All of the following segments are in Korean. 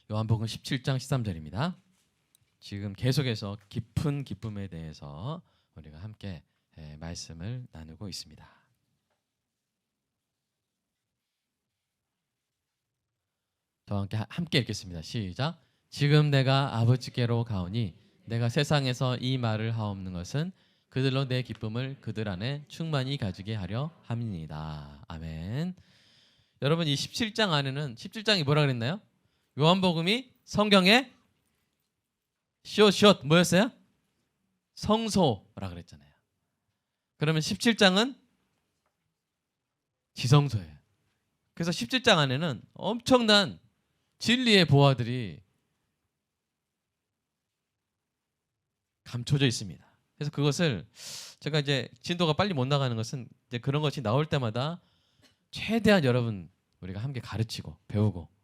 요한복음 17장 13절입니다. 지금 계속해서 깊은 기쁨에 대해서 우리가 함께 말씀을 나누고 있습니다. 저와 함께 읽겠습니다. 시작. 지금 내가 아버지께로 가오니 내가 세상에서 이 말을 하옵는 것은 그들로 내 기쁨을 그들 안에 충만히 가지게 하려 함이니이다. 아멘. 여러분, 이 17장 안에는 17장이 뭐라 그랬나요? 요한복음이 성경의 숏 뭐였어요? 성소라 그랬잖아요. 그러면 17장은 지성소예요. 그래서 17장 안에는 엄청난 진리의 보화들이 감춰져 있습니다. 그래서 그것을 제가 이제 진도가 빨리 못 나가는 것은 이제 그런 것이 나올 때마다 최대한 여러분 우리가 함께 가르치고 배우고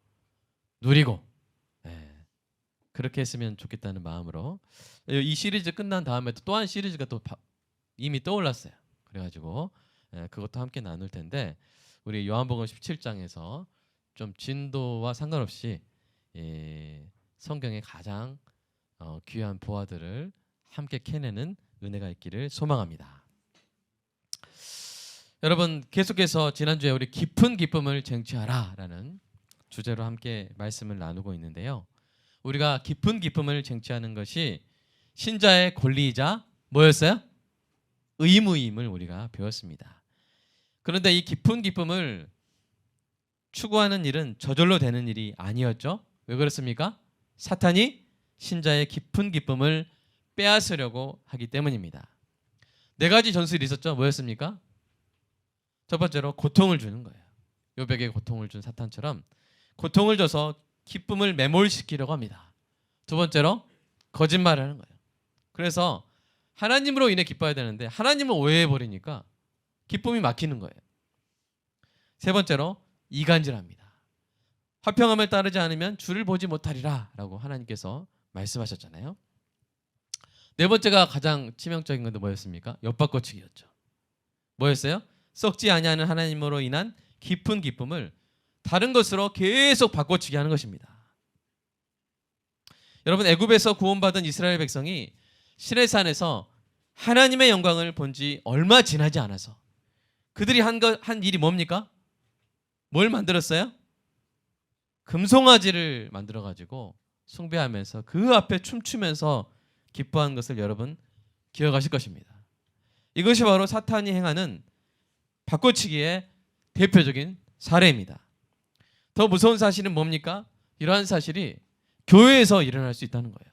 누리고 그렇게 했으면 좋겠다는 마음으로 이 시리즈 끝난 다음에 또 한 시리즈가 또 이미 떠올랐어요. 그래가지고 그것도 함께 나눌 텐데 우리 요한복음 17장에서 좀 진도와 상관없이 성경의 가장 귀한 보화들을 함께 캐내는 은혜가 있기를 소망합니다. 여러분, 계속해서 지난주에 우리 깊은 기쁨을 쟁취하라라는 주제로 함께 말씀을 나누고 있는데요. 우리가 깊은 기쁨을 쟁취하는 것이 신자의 권리이자 뭐였어요? 의무임을 우리가 배웠습니다. 그런데 이 깊은 기쁨을 추구하는 일은 저절로 되는 일이 아니었죠. 왜 그렇습니까? 사탄이 신자의 깊은 기쁨을 빼앗으려고 하기 때문입니다. 네 가지 전술이 있었죠. 뭐였습니까? 첫 번째로 고통을 주는 거예요. 요백에 고통을 준 사탄처럼 고통을 줘서 기쁨을 매몰시키려고 합니다. 두 번째로 거짓말을 하는 거예요. 그래서 하나님으로 인해 기뻐야 되는데 하나님을 오해해버리니까 기쁨이 막히는 거예요. 세 번째로 이간질합니다. 화평함을 따르지 않으면 주를 보지 못하리라 라고 하나님께서 말씀하셨잖아요. 네 번째가 가장 치명적인 건데 뭐였습니까? 엿바꿔치기였죠. 뭐였어요? 썩지 아니하는 하나님으로 인한 깊은 기쁨을 다른 것으로 계속 바꿔치기 하는 것입니다. 여러분, 애굽에서 구원받은 이스라엘 백성이 시내산에서 하나님의 영광을 본 지 얼마 지나지 않아서 그들이 한 일이 뭡니까? 뭘 만들었어요? 금송아지를 만들어가지고 숭배하면서 그 앞에 춤추면서 기뻐한 것을 여러분 기억하실 것입니다. 이것이 바로 사탄이 행하는 바꿔치기의 대표적인 사례입니다. 더 무서운 사실은 뭡니까? 이러한 사실이 교회에서 일어날 수 있다는 거예요.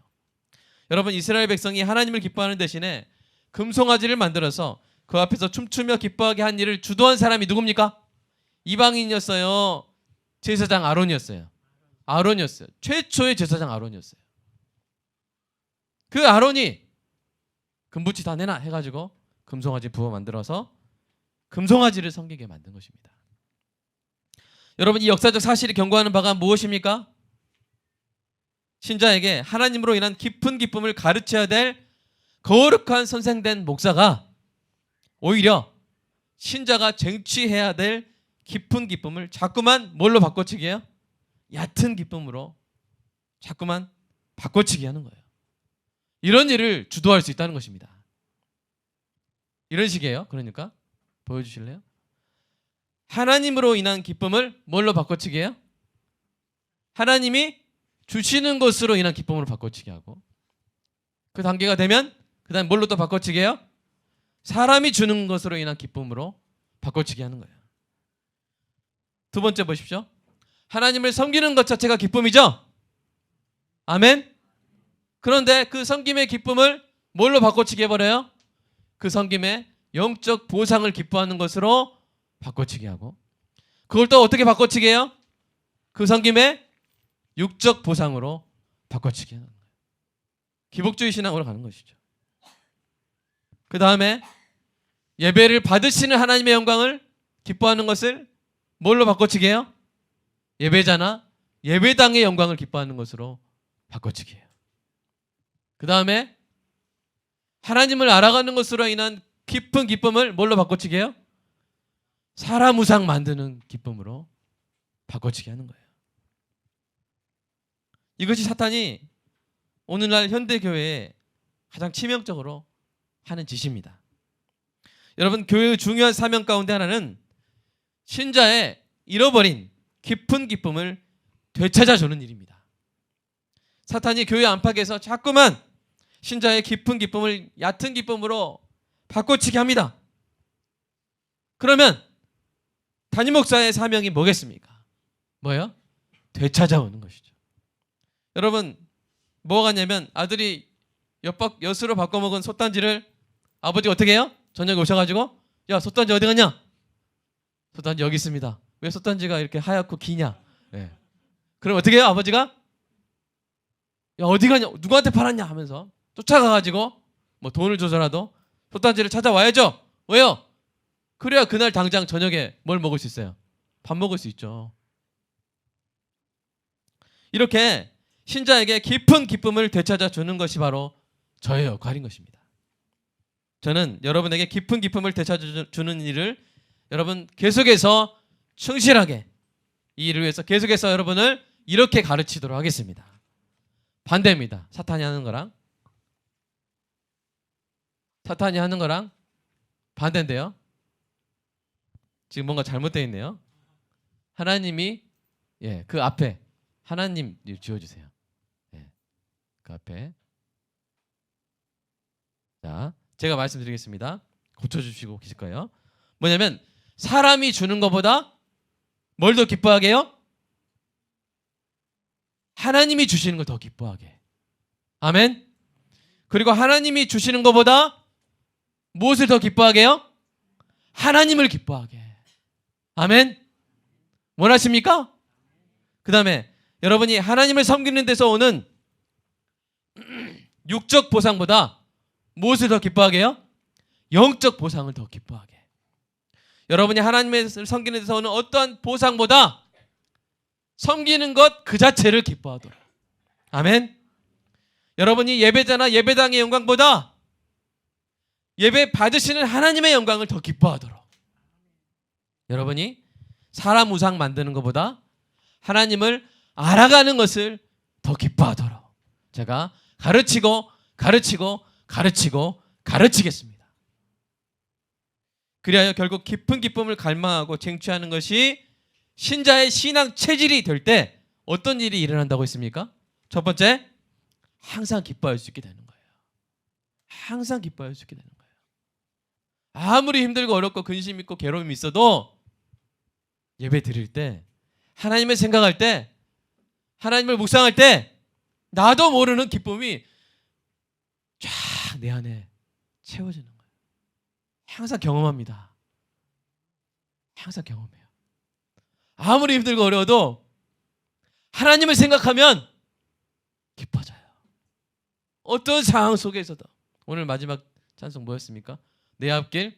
여러분, 이스라엘 백성이 하나님을 기뻐하는 대신에 금송아지를 만들어서 그 앞에서 춤추며 기뻐하게 한 일을 주도한 사람이 누굽니까? 이방인이었어요. 제사장 아론이었어요. 최초의 제사장 아론이었어요. 그 아론이 금붙이 다 내놔 해가지고 금송아지 부어 만들어서 금송아지를 섬기게 만든 것입니다. 여러분, 이 역사적 사실이 경고하는 바가 무엇입니까? 신자에게 하나님으로 인한 깊은 기쁨을 가르쳐야 될 거룩한 선생된 목사가 오히려 신자가 쟁취해야 될 깊은 기쁨을 자꾸만 뭘로 바꿔치기 해요? 얕은 기쁨으로 자꾸만 바꿔치기 하는 거예요. 이런 일을 주도할 수 있다는 것입니다. 이런 식이에요. 그러니까 보여주실래요? 하나님으로 인한 기쁨을 뭘로 바꿔치기 해요? 하나님이 주시는 것으로 인한 기쁨으로 바꿔치기 하고, 그 단계가 되면 그 다음 뭘로 또 바꿔치기 해요? 사람이 주는 것으로 인한 기쁨으로 바꿔치기 하는 거예요. 두 번째 보십시오. 하나님을 섬기는 것 자체가 기쁨이죠? 아멘? 그런데 그 섬김의 기쁨을 뭘로 바꿔치기 해버려요? 그 섬김의 영적 보상을 기뻐하는 것으로 바꿔치기 하고, 그걸 또 어떻게 바꿔치기 해요? 그 섬김의 육적 보상으로 바꿔치기 하는 거예요. 기복주의 신앙으로 가는 것이죠. 그 다음에 예배를 받으시는 하나님의 영광을 기뻐하는 것을 뭘로 바꿔치기 해요? 예배자나 예배당의 영광을 기뻐하는 것으로 바꿔치기 해요. 그 다음에 하나님을 알아가는 것으로 인한 깊은 기쁨을 뭘로 바꿔치기 해요? 사람 우상 만드는 기쁨으로 바꿔치기 하는 거예요. 이것이 사탄이 오늘날 현대교회에 가장 치명적으로 하는 짓입니다. 여러분, 교회의 중요한 사명 가운데 하나는 신자의 잃어버린 깊은 기쁨을 되찾아주는 일입니다. 사탄이 교회 안팎에서 자꾸만 신자의 깊은 기쁨을 얕은 기쁨으로 바꿔치기 합니다. 그러면 담임 목사의 사명이 뭐겠습니까? 뭐예요? 되찾아오는 것이죠. 여러분, 뭐가 같냐면 아들이 엿으로 바꿔먹은 솥단지를 아버지가 어떻게 해요? 저녁에 오셔가지고 야, 솥단지 어디 갔냐? 솥단지 여기 있습니다. 왜 솥단지가 이렇게 하얗고 기냐? 네. 그럼 어떻게 해요? 아버지가 야, 어디 가냐? 누구한테 팔았냐? 하면서 쫓아가가지고 뭐 돈을 줘서라도 솥단지를 찾아와야죠. 왜요? 그래야 그날 당장 저녁에 뭘 먹을 수 있어요? 밥 먹을 수 있죠. 이렇게 신자에게 깊은 기쁨을 되찾아 주는 것이 바로 저의 역할인 것입니다. 저는 여러분에게 깊은 기쁨을 되찾아 주는 일을 여러분 계속해서 충실하게 이 일을 위해서 계속해서 여러분을 이렇게 가르치도록 하겠습니다. 반대입니다. 사탄이 하는 거랑 반대인데요. 지금 뭔가 잘못되어 있네요. 하나님이 그 앞에 하나님 지워주세요. 그 앞에 자, 제가 말씀드리겠습니다. 고쳐주시고 계실 거예요. 뭐냐면 사람이 주는 것보다 뭘 더 기뻐하게 해요? 하나님이 주시는 걸 더 기뻐하게. 아멘. 그리고 하나님이 주시는 것보다 무엇을 더 기뻐하게 해요? 하나님을 기뻐하게. 아멘. 원하십니까? 그 다음에 여러분이 하나님을 섬기는 데서 오는 육적 보상보다 무엇을 더 기뻐하게 해요? 영적 보상을 더 기뻐하게. 여러분이 하나님을 섬기는 데서 오는 어떠한 보상보다 섬기는 것 그 자체를 기뻐하도록. 아멘. 여러분이 예배자나 예배당의 영광보다 예배 받으시는 하나님의 영광을 더 기뻐하도록. 여러분이 사람 우상 만드는 것보다 하나님을 알아가는 것을 더 기뻐하도록 제가 가르치겠습니다. 그리하여 결국 깊은 기쁨을 갈망하고 쟁취하는 것이 신자의 신앙 체질이 될 때 어떤 일이 일어난다고 했습니까? 첫 번째, 항상 기뻐할 수 있게 되는 거예요. 항상 기뻐할 수 있게 되는 거예요. 아무리 힘들고 어렵고 근심 있고 괴로움이 있어도 예배 드릴 때, 하나님을 생각할 때, 하나님을 묵상할 때 나도 모르는 기쁨이 쫙 내 안에 채워지는 거예요. 항상 경험합니다. 항상 경험해요. 아무리 힘들고 어려워도 하나님을 생각하면 기뻐져요. 어떤 상황 속에서도. 오늘 마지막 찬송 뭐였습니까? 내 앞길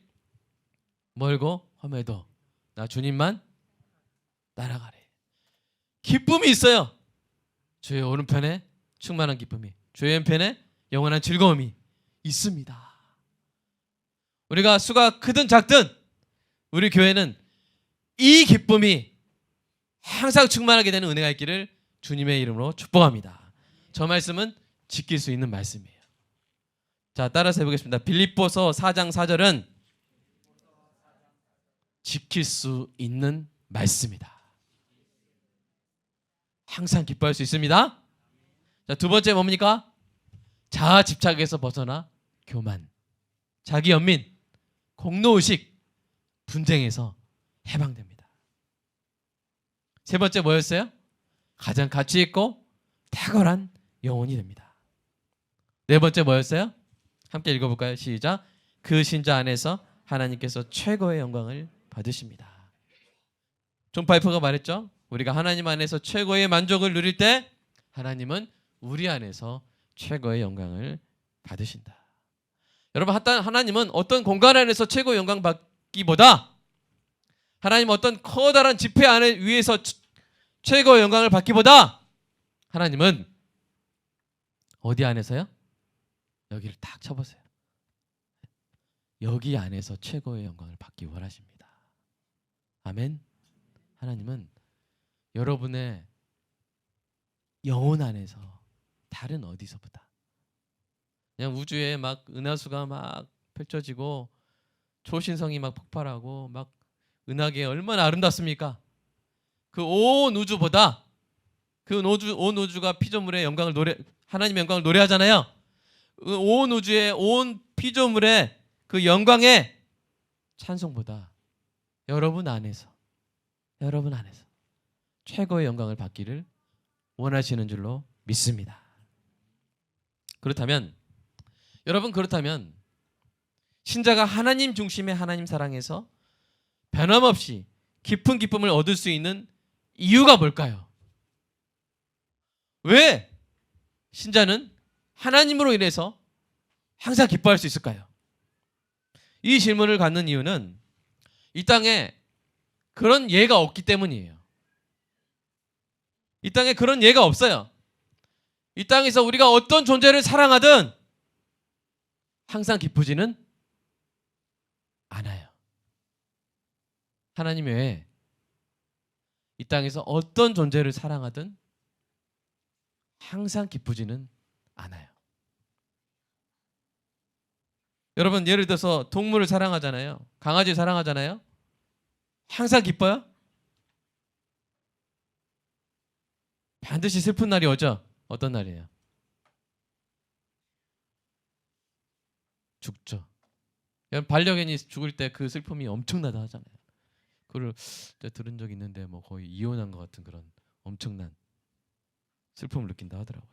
멀고 험해도 나 주님만 따라가래. 기쁨이 있어요. 주의 오른편에 충만한 기쁨이, 주의 왼편에 영원한 즐거움이 있습니다. 우리가 수가 크든 작든 우리 교회는 이 기쁨이 항상 충만하게 되는 은혜가 있기를 주님의 이름으로 축복합니다. 저 말씀은 지킬 수 있는 말씀이에요. 자, 따라서 해보겠습니다. 빌립보서 4장 4절은 지킬 수 있는 말씀이다. 항상 기뻐할 수 있습니다. 자, 두 번째 뭡니까? 자아 집착에서 벗어나 교만, 자기 연민, 공로의식, 분쟁에서 해방됩니다. 세 번째 뭐였어요? 가장 가치 있고 탁월한 영혼이 됩니다. 네 번째 뭐였어요? 함께 읽어볼까요? 시작. 그 신자 안에서 하나님께서 최고의 영광을 받으십니다. 존 파이퍼가 말했죠. 우리가 하나님 안에서 최고의 만족을 누릴 때 하나님은 우리 안에서 최고의 영광을 받으신다. 여러분, 하나님은 어떤 공간 안에서 최고의 영광 받기보다 하나님 어떤 커다란 집회 안에 위에서 최고의 영광을 받기보다 하나님은 어디 안에서요? 여기를 딱 쳐보세요. 여기 안에서 최고의 영광을 받기 원하십니다. 아멘. 하나님은 여러분의 영혼 안에서 다른 어디서보다 그냥 우주에 막 은하수가 막 펼쳐지고 초신성이 막 폭발하고 막 은하계 얼마나 아름답습니까? 그 온 우주보다 온 우주가 피조물의 영광을 하나님의 영광을 노래하잖아요. 온 우주의 온 피조물의 그 영광의 찬송보다 여러분 안에서 최고의 영광을 받기를 원하시는 줄로 믿습니다. 그렇다면 신자가 하나님 중심의 하나님 사랑에서 변함없이 깊은 기쁨을 얻을 수 있는 이유가 뭘까요? 왜 신자는 하나님으로 인해서 항상 기뻐할 수 있을까요? 이 질문을 갖는 이유는 이 땅에 그런 예가 없기 때문이에요. 이 땅에 그런 예가 없어요. 이 땅에서 우리가 어떤 존재를 사랑하든 항상 기쁘지는 않아요. 하나님 외에 이 땅에서 어떤 존재를 사랑하든 항상 기쁘지는 않아요. 여러분 예를 들어서 동물을 사랑하잖아요. 강아지 사랑하잖아요. 항상 기뻐요? 반드시 슬픈 날이 오죠. 어떤 날이에요? 죽죠. 반려견이 죽을 때 그 슬픔이 엄청나다 하잖아요. 그걸 들은 적 있는데 뭐 거의 이혼한 것 같은 그런 엄청난 슬픔을 느낀다 하더라고요.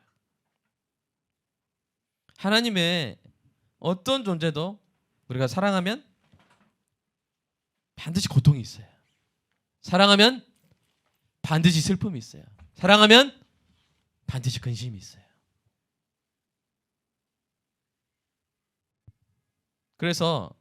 하나님의 어떤 존재도 우리가 사랑하면 반드시 고통이 있어요. 사랑하면 반드시 슬픔이 있어요. 사랑하면 반드시 근심이 있어요. 그래서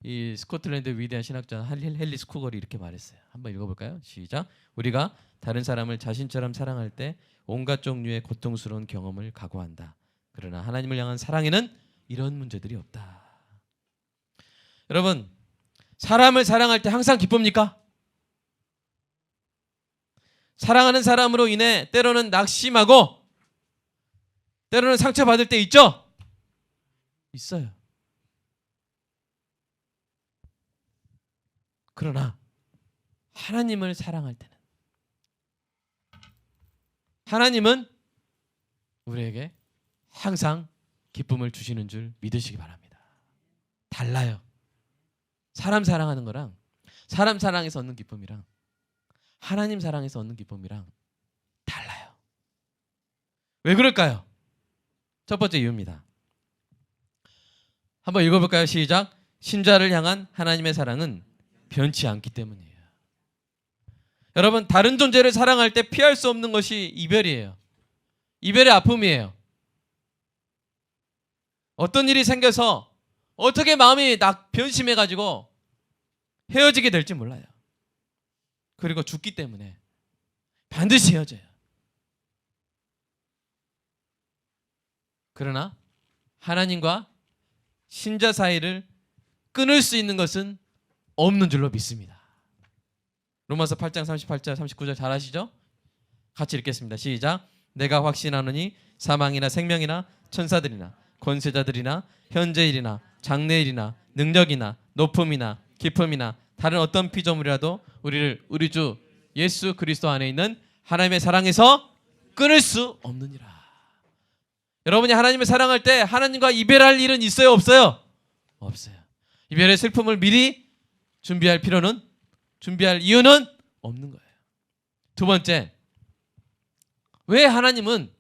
이 스코틀랜드 위대한 신학자 헨리 스쿠걸이 이렇게 말했어요. 한번 읽어볼까요? 시작. 우리가 다른 사람을 자신처럼 사랑할 때 온갖 종류의 고통스러운 경험을 각오한다. 그러나 하나님을 향한 사랑에는 이런 문제들이 없다. 여러분, 사람을 사랑할 때 항상 기쁩니까? 사랑하는 사람으로 인해 때로는 낙심하고 때로는 상처받을 때 있죠? 있어요. 그러나 하나님을 사랑할 때는 하나님은 우리에게 항상 기쁨을 주시는 줄 믿으시기 바랍니다. 달라요. 사람 사랑하는 거랑 사람 사랑에서 얻는 기쁨이랑 하나님 사랑에서 얻는 기쁨이랑 달라요. 왜 그럴까요? 첫 번째 이유입니다. 한번 읽어볼까요? 시작. 신자를 향한 하나님의 사랑은 변치 않기 때문이에요. 여러분, 다른 존재를 사랑할 때 피할 수 없는 것이 이별이에요. 이별의 아픔이에요. 어떤 일이 생겨서 어떻게 마음이 변심해가지고 헤어지게 될지 몰라요. 그리고 죽기 때문에 반드시 헤어져요. 그러나 하나님과 신자 사이를 끊을 수 있는 것은 없는 줄로 믿습니다. 로마서 8장 38절 39절 잘 아시죠? 같이 읽겠습니다. 시작. 내가 확신하노니 사망이나 생명이나 천사들이나 권세자들이나 현재일이나 장래일이나 능력이나 높음이나 깊음이나 다른 어떤 피조물이라도 우리를 우리 주 예수 그리스도 안에 있는 하나님의 사랑에서 끊을 수 없느니라. 여러분이 하나님을 사랑할 때 하나님과 이별할 일은 있어요, 없어요? 없어요. 이별의 슬픔을 미리 준비할 이유는 없는 거예요. 두 번째, 왜 하나님은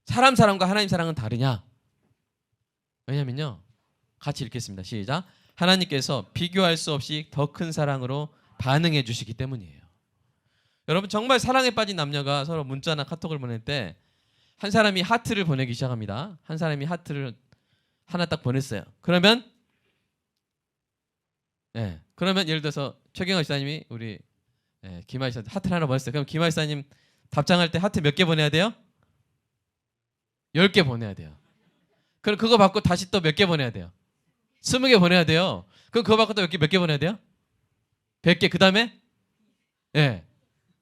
사람 사랑과 하나님 사랑은 다르냐? 왜냐면요, 같이 읽겠습니다. 시작. 하나님께서 비교할 수 없이 더 큰 사랑으로 반응해 주시기 때문이에요. 여러분, 정말 사랑에 빠진 남녀가 서로 문자나 카톡을 보낼 때 한 사람이 하트를 보내기 시작합니다. 한 사람이 하트를 하나 딱 보냈어요. 그러면 예를 들어서 최경화 지사님이 우리 김하희 씨한테 하트를 하나 보냈어요. 그럼 김하희 지사님 답장할 때 하트 몇 개 보내야 돼요? 10개 보내야 돼요. 그럼 그거 받고 다시 또 몇 개 보내야 돼요? 20개 보내야 돼요. 그럼 그거 받고 또 몇 개 보내야 돼요? 100개. 그 다음에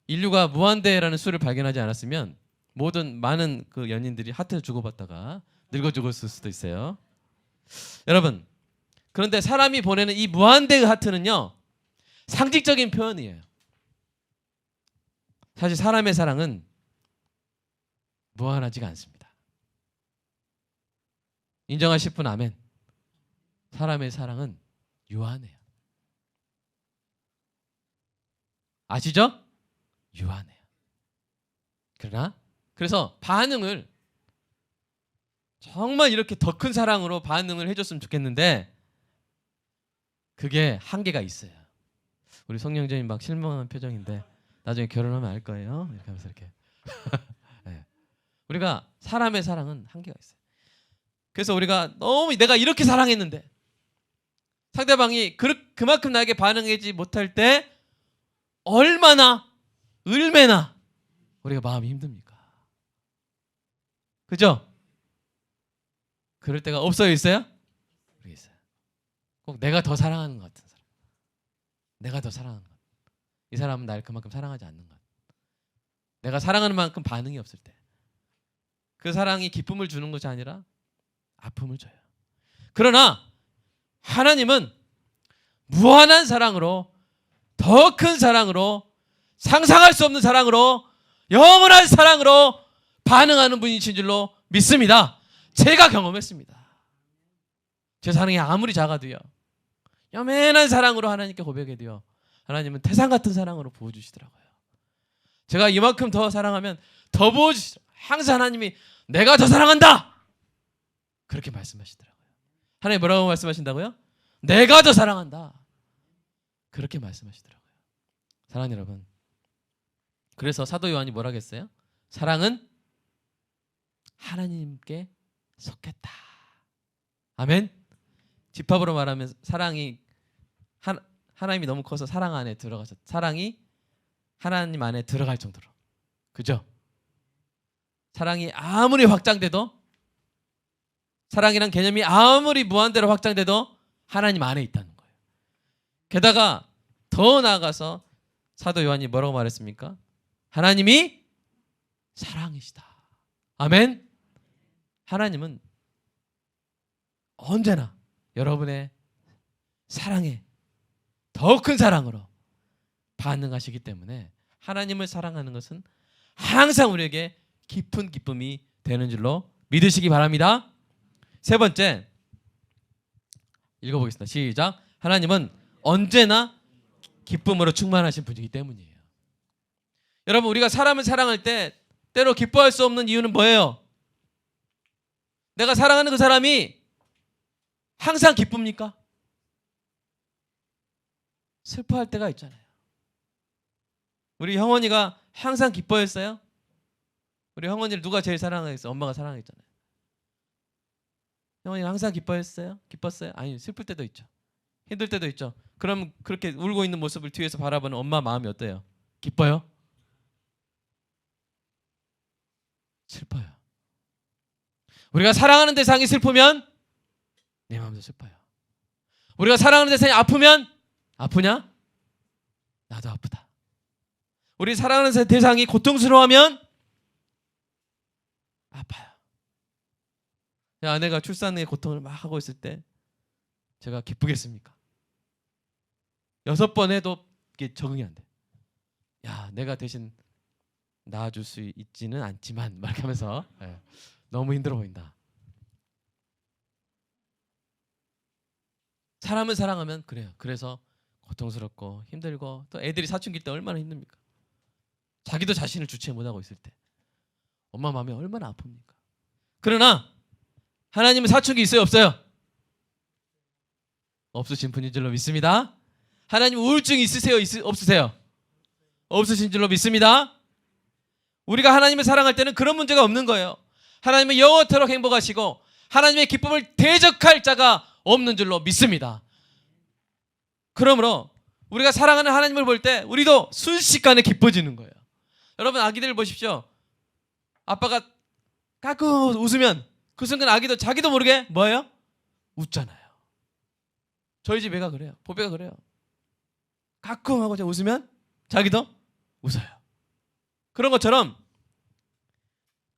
인류가 무한대라는 수를 발견하지 않았으면 모든 많은 그 연인들이 하트를 주고받다가 늙어 죽었을 수도 있어요. 여러분, 그런데 사람이 보내는 이 무한대의 하트는요, 상징적인 표현이에요. 사실 사람의 사랑은 무한하지가 않습니다. 인정하실 분 아멘. 사람의 사랑은 유한해요. 아시죠? 유한해요. 그래서 반응을 정말 이렇게 더 큰 사랑으로 반응을 해줬으면 좋겠는데 그게 한계가 있어요. 우리 성령제님 막 실망한 표정인데 나중에 결혼하면 알 거예요. 이렇게 하면서 이렇게. 네. 우리가 사람의 사랑은 한계가 있어요. 그래서 우리가 너무 내가 이렇게 사랑했는데 상대방이 그만큼 나에게 반응하지 못할 때 얼마나 우리가 마음이 힘듭니까? 그죠? 그럴 때가 없어요, 있어요? 우리 있어요. 꼭 내가 더 사랑하는 것 같은 사람, 내가 더 사랑하는 것, 이 사람은 나를 그만큼 사랑하지 않는 것, 내가 사랑하는 만큼 반응이 없을 때 그 사랑이 기쁨을 주는 것이 아니라 아픔을 줘요. 그러나 하나님은 무한한 사랑으로, 더 큰 사랑으로, 상상할 수 없는 사랑으로, 영원한 사랑으로 반응하는 분이신 줄로 믿습니다. 제가 경험했습니다. 제 사랑이 아무리 작아도요, 요만한 사랑으로 하나님께 고백해도요, 하나님은 태산 같은 사랑으로 부어주시더라고요. 제가 이만큼 더 사랑하면 더 부어주시더라고요. 항상 하나님이 내가 더 사랑한다! 그렇게 말씀하시더라고요. 하나님 뭐라고 말씀하신다고요? 내가 더 사랑한다. 그렇게 말씀하시더라고요. 사랑하는 여러분, 그래서 사도 요한이 뭐라 했어요? 사랑은 하나님께 속했다. 아멘. 집합으로 말하면 사랑이 하나님이 너무 커서 사랑 안에 들어가서 사랑이 하나님 안에 들어갈 정도로, 그죠? 사랑이 아무리 확장돼도, 사랑이란 개념이 아무리 무한대로 확장돼도 하나님 안에 있다는 거예요. 게다가 더 나아가서 사도 요한이 뭐라고 말했습니까? 하나님이 사랑이시다. 아멘. 하나님은 언제나 여러분의 사랑에 더 큰 사랑으로 반응하시기 때문에 하나님을 사랑하는 것은 항상 우리에게 깊은 기쁨이 되는 줄로 믿으시기 바랍니다. 세 번째, 읽어보겠습니다. 시작. 하나님은 언제나 기쁨으로 충만하신 분이기 때문이에요. 여러분, 우리가 사람을 사랑할 때 때로 기뻐할 수 없는 이유는 뭐예요? 내가 사랑하는 그 사람이 항상 기쁩니까? 슬퍼할 때가 있잖아요. 우리 형원이가 항상 기뻐했어요? 우리 형원이를 누가 제일 사랑했어요? 엄마가 사랑했잖아요. 형원이가 항상 기뻐했어요? 기뻤어요? 아니, 슬플 때도 있죠. 힘들 때도 있죠. 그럼 그렇게 울고 있는 모습을 뒤에서 바라보는 엄마 마음이 어때요? 기뻐요? 슬퍼요. 우리가 사랑하는 대상이 슬프면 내 마음도 슬퍼요. 우리가 사랑하는 대상이 아프면 아프냐? 나도 아프다. 우리 사랑하는 대상이 고통스러워하면 아파요. 아내가 출산의 고통을 막 하고 있을 때 제가 기쁘겠습니까? 6번 해도 이게 적응이 안 돼. 야, 내가 대신 낳아줄 수 있지는 않지만 막 하면서 너무 힘들어 보인다. 사람을 사랑하면 그래요. 그래서 고통스럽고 힘들고, 또 애들이 사춘기일 때 얼마나 힘듭니까? 자기도 자신을 주체 못하고 있을 때 엄마 마음이 얼마나 아픕니까? 그러나 하나님은 사춘기 있어요, 없어요? 없으신 분인 줄로 믿습니다. 하나님 우울증 있으세요, 없으세요? 없으신 줄로 믿습니다. 우리가 하나님을 사랑할 때는 그런 문제가 없는 거예요. 하나님은 영원토록 행복하시고 하나님의 기쁨을 대적할 자가 없는 줄로 믿습니다. 그러므로 우리가 사랑하는 하나님을 볼 때 우리도 순식간에 기뻐지는 거예요. 여러분, 아기들 보십시오. 아빠가 까꿍 웃으면 그 순간 아기도 자기도 모르게 뭐예요? 웃잖아요. 저희 집 애가 그래요. 보배가 그래요. 까꿍 하고 웃으면 자기도 웃어요. 그런 것처럼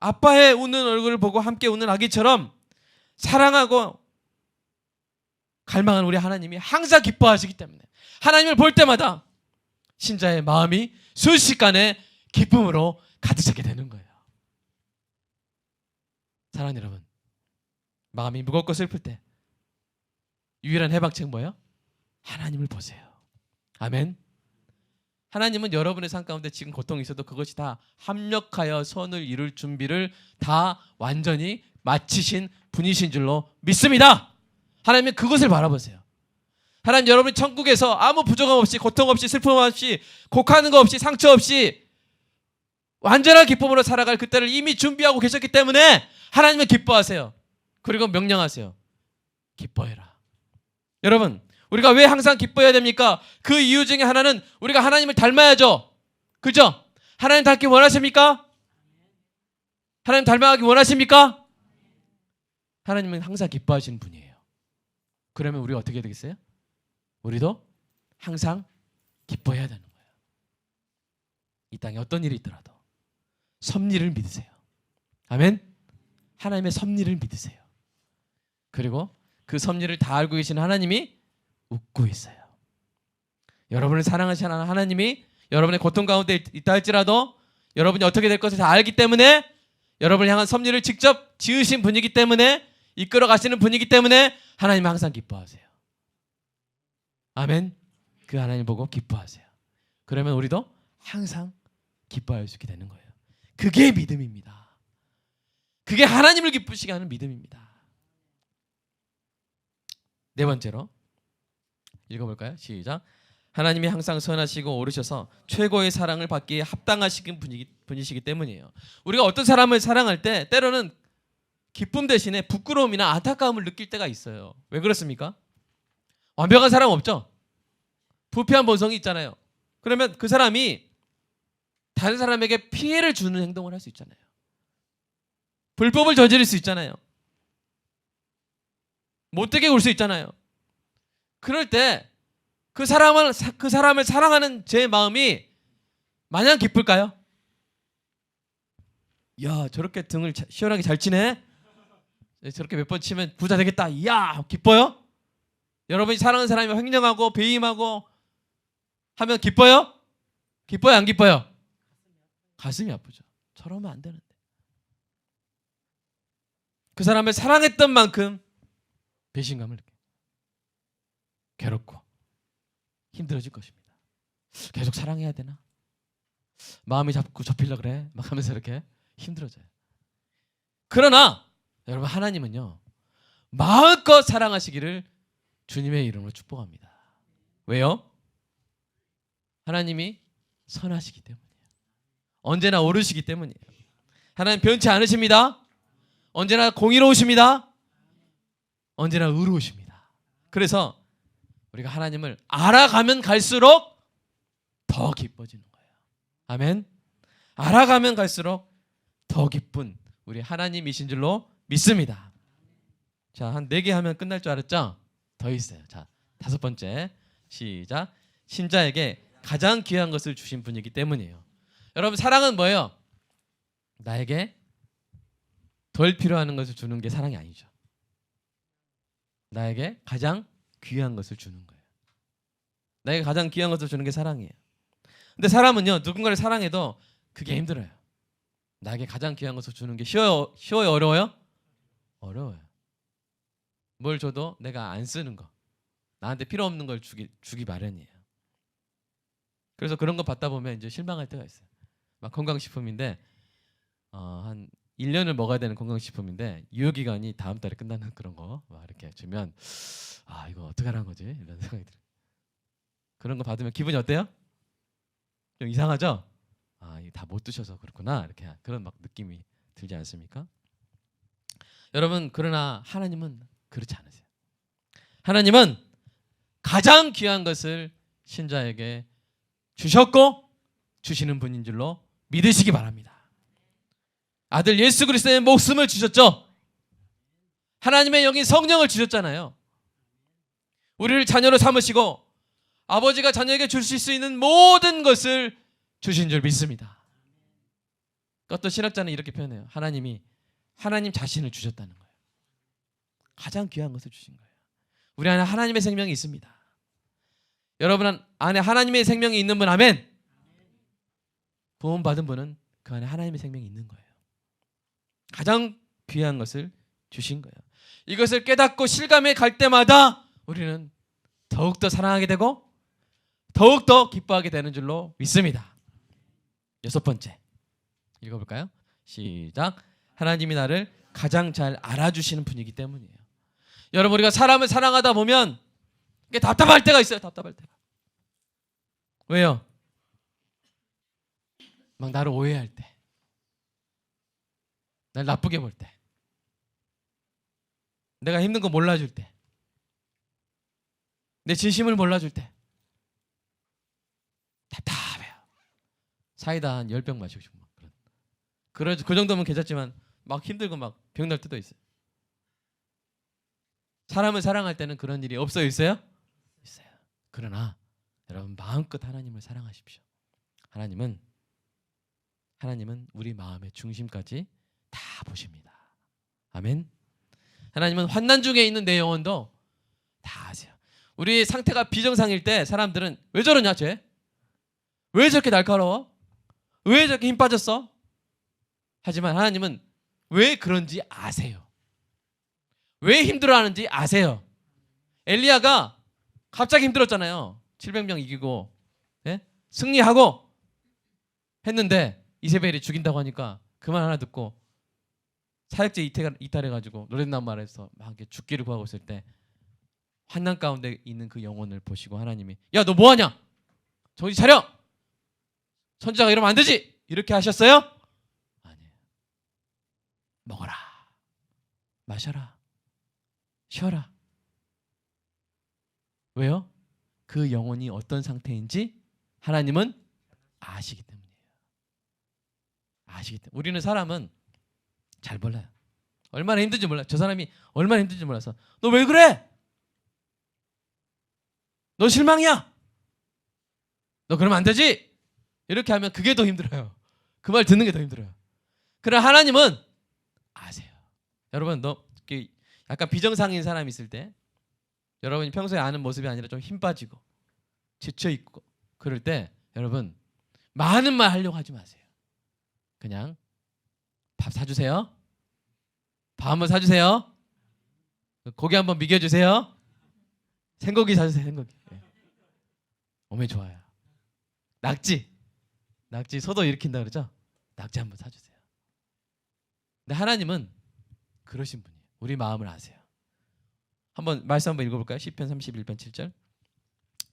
아빠의 웃는 얼굴을 보고 함께 웃는 아기처럼 사랑하고 갈망하는 우리 하나님이 항상 기뻐하시기 때문에 하나님을 볼 때마다 신자의 마음이 순식간에 기쁨으로 가득 차게 되는 거예요. 사랑하는 여러분, 마음이 무겁고 슬플 때 유일한 해방책 뭐예요? 하나님을 보세요. 아멘. 하나님은 여러분의 삶 가운데 지금 고통이 있어도 그것이 다 합력하여 선을 이룰 준비를 다 완전히 마치신 분이신 줄로 믿습니다. 하나님은 그것을 바라보세요. 하나님, 여러분이 천국에서 아무 부족함 없이, 고통 없이, 슬픔 없이, 곡하는 거 없이, 상처 없이 완전한 기쁨으로 살아갈 그때를 이미 준비하고 계셨기 때문에 하나님은 기뻐하세요. 그리고 명령하세요. 기뻐해라. 여러분, 우리가 왜 항상 기뻐해야 됩니까? 그 이유 중에 하나는 우리가 하나님을 닮아야죠. 그죠? 하나님 닮기 원하십니까? 하나님 닮아가기 원하십니까? 하나님은 항상 기뻐하시는 분이에요. 그러면 우리가 어떻게 되겠어요? 우리도 항상 기뻐해야 되는 거예요. 이 땅에 어떤 일이 있더라도 섭리를 믿으세요. 아멘. 하나님의 섭리를 믿으세요. 그리고 그 섭리를 다 알고 계시는 하나님이 웃고 있어요. 여러분을 사랑하시는 하나님이 여러분의 고통 가운데 있다 할지라도 여러분이 어떻게 될 것을 다 알기 때문에 여러분을 향한 섭리를 직접 지으신 분이기 때문에 이끌어 가시는 분이기 때문에 하나님은 항상 기뻐하세요. 아멘. 그 하나님 보고 기뻐하세요. 그러면 우리도 항상 기뻐할 수 있게 되는 거예요. 그게 믿음입니다. 그게 하나님을 기쁘시게 하는 믿음입니다. 네 번째로 읽어볼까요? 시작. 하나님이 항상 선하시고 오르셔서 최고의 사랑을 받기에 합당하신 분이시기 때문이에요. 우리가 어떤 사람을 사랑할 때 때로는 기쁨 대신에 부끄러움이나 안타까움을 느낄 때가 있어요. 왜 그렇습니까? 완벽한 사람 없죠? 부패한 본성이 있잖아요. 그러면 그 사람이 다른 사람에게 피해를 주는 행동을 할 수 있잖아요. 불법을 저지를 수 있잖아요. 못되게 굴 수 있잖아요. 그럴 때 그 사람을 사랑하는 제 마음이 마냥 기쁠까요? 야, 저렇게 등을 시원하게 잘 치네. 저렇게 몇 번 치면 부자 되겠다. 야, 기뻐요? 여러분이 사랑하는 사람이 횡령하고 배임하고 하면 기뻐요? 기뻐요, 안 기뻐요? 가슴이 아프죠. 저러면 안 되는데. 그 사람을 사랑했던 만큼 배신감을 느껴요. 괴롭고 힘들어질 것입니다. 계속 사랑해야 되나? 마음이 자꾸 접히려고 그래. 막 하면서 이렇게 힘들어져요. 그러나 여러분, 하나님은요, 마음껏 사랑하시기를 주님의 이름으로 축복합니다. 왜요? 하나님이 선하시기 때문이에요. 언제나 오르시기 때문이에요. 하나님 변치 않으십니다. 언제나 공의로우십니다. 언제나 의로우십니다. 그래서 우리가 하나님을 알아가면 갈수록 더 기뻐지는 거예요. 아멘. 알아가면 갈수록 더 기쁜 우리 하나님이신 줄로 믿습니다. 자, 한 4개 하면 끝날 줄 알았죠? 더 있어요. 자, 5번째 시작. 신자에게 가장 귀한 것을 주신 분이기 때문이에요. 여러분, 사랑은 뭐예요? 나에게 덜 필요한 것을 주는 게 사랑이 아니죠. 나에게 가장 귀한 것을 주는 거예요. 나에게 가장 귀한 것을 주는 게 사랑이에요. 근데 사람은요, 누군가를 사랑해도 그게 힘들어요. 나에게 가장 귀한 것을 주는 게 쉬워요, 어려워요? 어려워요. 뭘 줘도 내가 안 쓰는 거, 나한테 필요 없는 걸 주기 마련이에요. 그래서 그런 거 받다 보면 이제 실망할 때가 있어요. 막 건강식품인데 한 1년을 먹어야 되는 건강식품인데 유효기간이 다음 달에 끝나는 그런 거 막 이렇게 주면 이거 어떡하라는 거지? 이런 생각이 들어요. 그런 거 받으면 기분이 어때요? 좀 이상하죠? 이거 다 못 드셔서 그렇구나. 이렇게 그런 막 느낌이 들지 않습니까? 여러분, 그러나 하나님은 그렇지 않으세요. 하나님은 가장 귀한 것을 신자에게 주셨고 주시는 분인 줄로 믿으시기 바랍니다. 아들 예수 그리스도의 목숨을 주셨죠. 하나님의 영인 성령을 주셨잖아요. 우리를 자녀로 삼으시고 아버지가 자녀에게 주실 수 있는 모든 것을 주신 줄 믿습니다. 어떤 신학자는 이렇게 표현해요. 하나님이 하나님 자신을 주셨다는 거예요. 가장 귀한 것을 주신 거예요. 우리 안에 하나님의 생명이 있습니다. 여러분 안에 하나님의 생명이 있는 분 아멘. 구원 받은 분은 그 안에 하나님의 생명이 있는 거예요. 가장 귀한 것을 주신 거예요. 이것을 깨닫고 실감해 갈 때마다 우리는 더욱더 사랑하게 되고 더욱더 기뻐하게 되는 줄로 믿습니다. 6번째 읽어볼까요? 시작. 하나님이 나를 가장 잘 알아주시는 분이기 때문이에요. 여러분 우리가 사람을 사랑하다 보면 답답할 때가 있어요. 답답할 때가. 왜요? 막 나를 오해할 때, 날 나쁘게 볼 때, 내가 힘든 거 몰라줄 때, 내 진심을 몰라줄 때 답답해요. 사이다 한 10병 마시고 싶고 막 그 정도면 괜찮지만 막 힘들고 막 병날 때도 있어요. 사람을 사랑할 때는 그런 일이 없어요? 있어요? 있어요. 그러나 여러분 마음껏 하나님을 사랑하십시오. 하나님은 우리 마음의 중심까지 다 보십니다. 아멘. 하나님은 환난 중에 있는 내 영혼도 다 아세요. 우리 상태가 비정상일 때 사람들은 왜 저러냐 쟤? 왜 저렇게 날카로워? 왜 저렇게 힘 빠졌어? 하지만 하나님은 왜 그런지 아세요. 왜 힘들어하는지 아세요. 엘리야가 갑자기 힘들었잖아요. 700명 이기고 승리하고 했는데 이세벨이 죽인다고 하니까 그 말 하나 듣고 사역제 이탈해가지고 노랫난 말에서 막 죽기를 구하고 있을 때 환난 가운데 있는 그 영혼을 보시고 하나님이 야 너 뭐하냐? 정신 차려! 선지자가 이러면 안 되지! 이렇게 하셨어요? 아니에요. 먹어라, 마셔라, 쉬어라. 왜요? 그 영혼이 어떤 상태인지 하나님은 아시기 때문이에요. 아시기 때문에. 우리는 사람은 잘 몰라요. 얼마나 힘든지 몰라요. 저 사람이 얼마나 힘든지 몰라서 너 왜 그래? 너 실망이야? 너 그러면 안 되지? 이렇게 하면 그게 더 힘들어요. 그 말 듣는 게 더 힘들어요. 그러나 하나님은 아세요. 여러분 너 약간 비정상인 사람이 있을 때 여러분이 평소에 아는 모습이 아니라 좀 힘 빠지고 지쳐있고 그럴 때 여러분 많은 말 하려고 하지 마세요. 그냥 밥 사주세요. 밥 한번 사주세요. 고기 한번 미겨주세요. 생고기 사주세요. 생고기. 몸에 좋아요. 낙지 소도 일으킨다 그러죠. 낙지 한번 사주세요. 근데 하나님은 그러신 분이에요. 우리 마음을 아세요. 한번 말씀 한번 읽어볼까요? 시편 31편 7절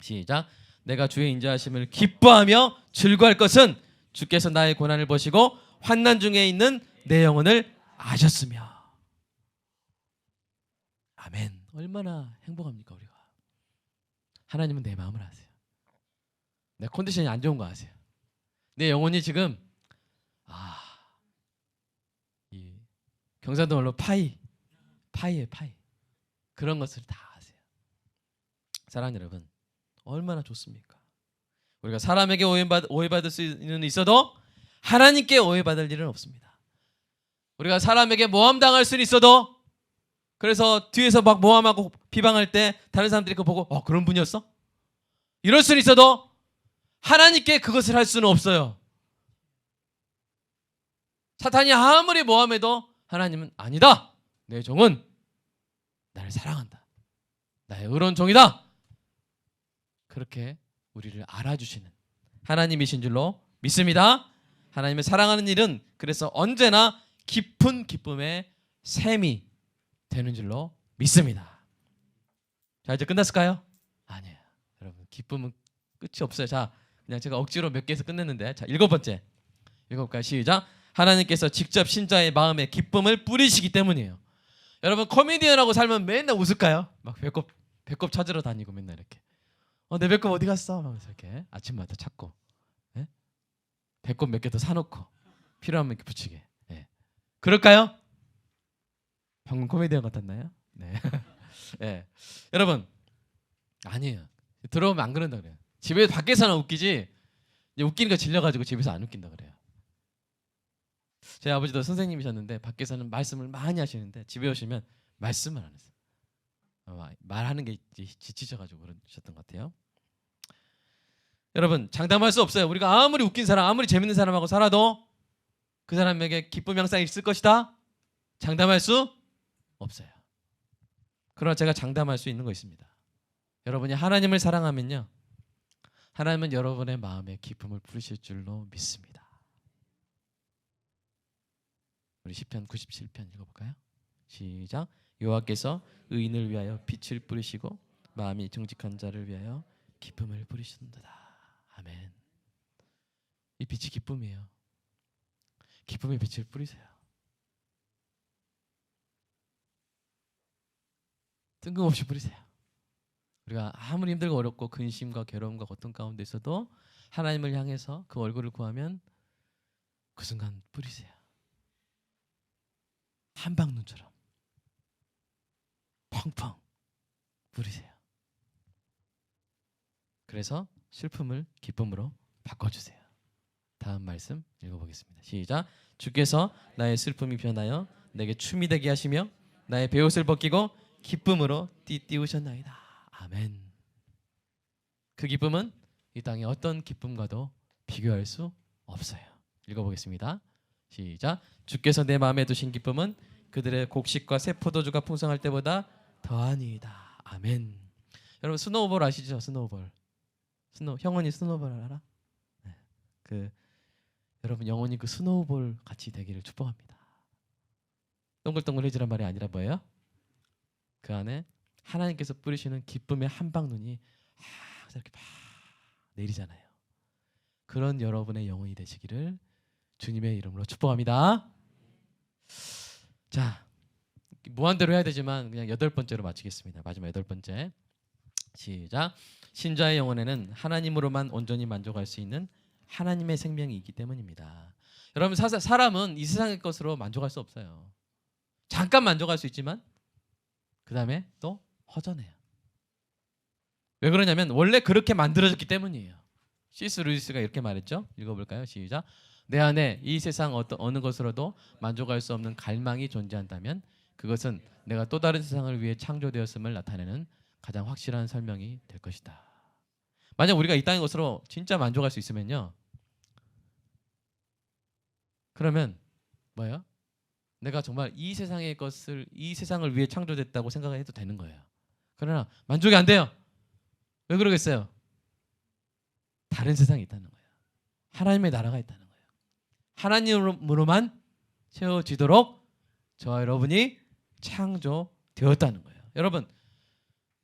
시작. 내가 주의 인자하심을 기뻐하며 즐거워할 것은 주께서 나의 고난을 보시고 환난 중에 있는 내 영혼을 아셨으며. 아멘. 얼마나 행복합니까 우리가. 하나님은 내 마음을 아세요. 내 컨디션이 안 좋은 거 아세요. 내 영혼이 지금 이 경상도 말로 파이에 파이 그런 것을 다 아세요. 사랑하는 여러분 얼마나 좋습니까? 우리가 사람에게 오해받을 수는 있어도 하나님께 오해받을 일은 없습니다. 우리가 사람에게 모함당할 수는 있어도 그래서 뒤에서 막 모함하고 비방할 때 다른 사람들이 그거 보고 그런 분이었어? 이럴 수는 있어도 하나님께 그것을 할 수는 없어요. 사탄이 아무리 모함해도 하나님은 아니다. 내 종은 나를 사랑한다. 나의 의로운 종이다. 그렇게 우리를 알아주시는 하나님이신 줄로 믿습니다. 하나님을 사랑하는 일은 그래서 언제나 깊은 기쁨의 샘이 되는 줄로 믿습니다. 자 이제 끝났을까요? 아니에요. 여러분 기쁨은 끝이 없어요. 자 그냥 제가 억지로 몇 개에서 끝냈는데 자 7번째 읽어볼까요? 시작. 하나님께서 직접 신자의 마음에 기쁨을 뿌리시기 때문이에요. 여러분 코미디언하고 살면 맨날 웃을까요? 막 배꼽 찾으러 다니고 맨날 이렇게 내 배꼽 어디 갔어? 하면서 이렇게 아침마다 찾고 배꼽 몇 개 더 사놓고 필요하면 이렇게 붙이게. 그럴까요? 방금 코미디언 같았나요? 네. 네. 여러분 아니에요. 들어오면 안 그런다 그래요. 집에 밖에서는 웃기지 이제 웃기는 거 질려가지고 집에서 안 웃긴다 그래요. 제 아버지도 선생님이셨는데 밖에서는 말씀을 많이 하시는데 집에 오시면 말씀을 안 했어요. 말하는 게 지치셔가지고 그러셨던 것 같아요. 여러분, 장담할 수 없어요. 우리가 아무리 웃긴 사람, 아무리 재밌는 사람하고 살아도 그 사람에게 기쁨 향상이 있을 것이다, 장담할 수 없어요. 그러나 제가 장담할 수 있는 거 있습니다. 여러분이 하나님을 사랑하면요, 하나님은 여러분의 마음에 기쁨을 부으실 줄로 믿습니다. 우리 시편 97편 읽어볼까요? 시작. 여호와께서 의인을 위하여 빛을 뿌리시고 마음이 정직한 자를 위하여 기쁨을 뿌리신도다. 아멘. 이 빛이 기쁨이에요. 기쁨의 빛을 뿌리세요. 뜬금없이 뿌리세요. 우리가 아무리 힘들고 어렵고 근심과 괴로움과 고통 가운데 있어도 하나님을 향해서 그 얼굴을 구하면 그 순간 뿌리세요. 한방눈처럼 펑펑 뿌리세요. 그래서 슬픔을 기쁨으로 바꿔주세요. 다음 말씀 읽어보겠습니다. 시작. 주께서 나의 슬픔이 변하여 내게 춤이 되게 하시며 나의 베옷을 벗기고 기쁨으로 띠띠우셨나이다. 아멘. 그 기쁨은 이 땅의 어떤 기쁨과도 비교할 수 없어요. 읽어보겠습니다. 시작. 주께서 내 마음에 두신 기쁨은 그들의 곡식과 새 포도주가 풍성할 때보다 더하니이다. 아멘. 여러분 스노우볼 아시죠? 스노우볼. 형원이 스노우볼 알아? 네. 여러분 영원히 그 스노우볼 같이 되기를 축복합니다. 동글동글해지란 말이 아니라 뭐예요? 그 안에 하나님께서 뿌리시는 기쁨의 한방눈이 항상 이렇게 막 내리잖아요. 그런 여러분의 영혼이 되시기를 주님의 이름으로 축복합니다. 자, 무한대로 해야 되지만 그냥 8번째로 마치겠습니다. 마지막 8번째. 시작. 신자의 영혼에는 하나님으로만 온전히 만족할 수 있는 하나님의 생명이 있기 때문입니다. 여러분 사람은 이 세상의 것으로 만족할 수 없어요. 잠깐 만족할 수 있지만 그 다음에 또 허전해요. 왜 그러냐면 원래 그렇게 만들어졌기 때문이에요. C.S. 루이스가 이렇게 말했죠. 읽어볼까요? 시작. 내 안에 이 세상 어느 것으로도 만족할 수 없는 갈망이 존재한다면 그것은 내가 또 다른 세상을 위해 창조되었음을 나타내는 가장 확실한 설명이 될 것이다. 만약 우리가 이 땅의 것으로 진짜 만족할 수 있으면요, 그러면 뭐예요? 내가 정말 이 세상의 것을, 이 세상을 위해 창조됐다고 생각해도 되는 거예요. 그러나 만족이 안 돼요. 왜 그러겠어요? 다른 세상이 있다는 거예요. 하나님의 나라가 있다는 거예요. 하나님으로만 채워지도록 저와 여러분이 창조되었다는 거예요. 여러분,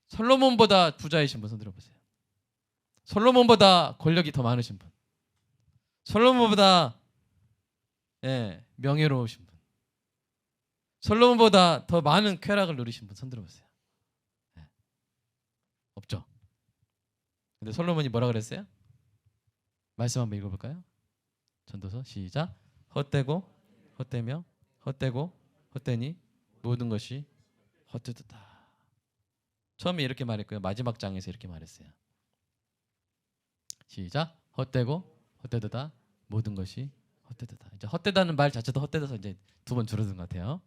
솔로몬보다 부자이신 분 손 들어보세요. 솔로몬보다 권력이 더 많으신 분, 솔로몬보다 명예로우신 분, 솔로몬보다 더 많은 쾌락을 누리신 분 손 들어보세요. 없죠. 근데 솔로몬이 뭐라 그랬어요? 말씀 한번 읽어볼까요? 전도서 시작. 헛되고 헛되며 헛되고 헛되니 모든 것이 헛되도다. 처음에 이렇게 말했고요. 마지막 장에서 이렇게 말했어요. 시작. 헛되고 헛되도다. 모든 것이 헛되도다. 이제 헛되다는 말 자체도 헛되어서 이제 2번 줄어든 것 같아요.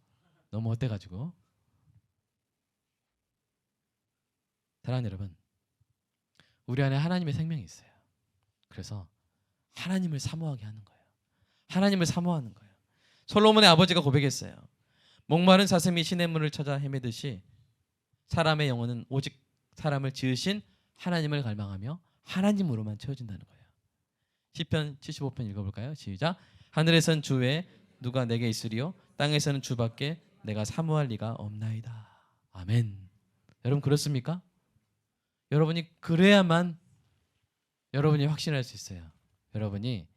너무 헛되가지고. 사랑하는 여러분, 우리 안에 하나님의 생명이 있어요. 그래서 하나님을 사모하게 하는 거예요. 하나님을 사모하는 거예요. 솔로몬의 아버지가 고백했어요. 목마른 사슴이 시냇물을 찾아 헤매듯이 사람의 영혼은 오직 사람을 지으신 하나님을 갈망하며 하나님으로만 채워진다는 거예요. 시편 75편 읽어볼까요? 시작. 하늘에선 주 외에 누가 내게 있으리요 땅에서는 주밖에 내가 사모할 리가 없나이다. 아멘. 여러분 그렇습니까? 여러분이 그래야만 여러분이 확신할 수 있어요. 여러분이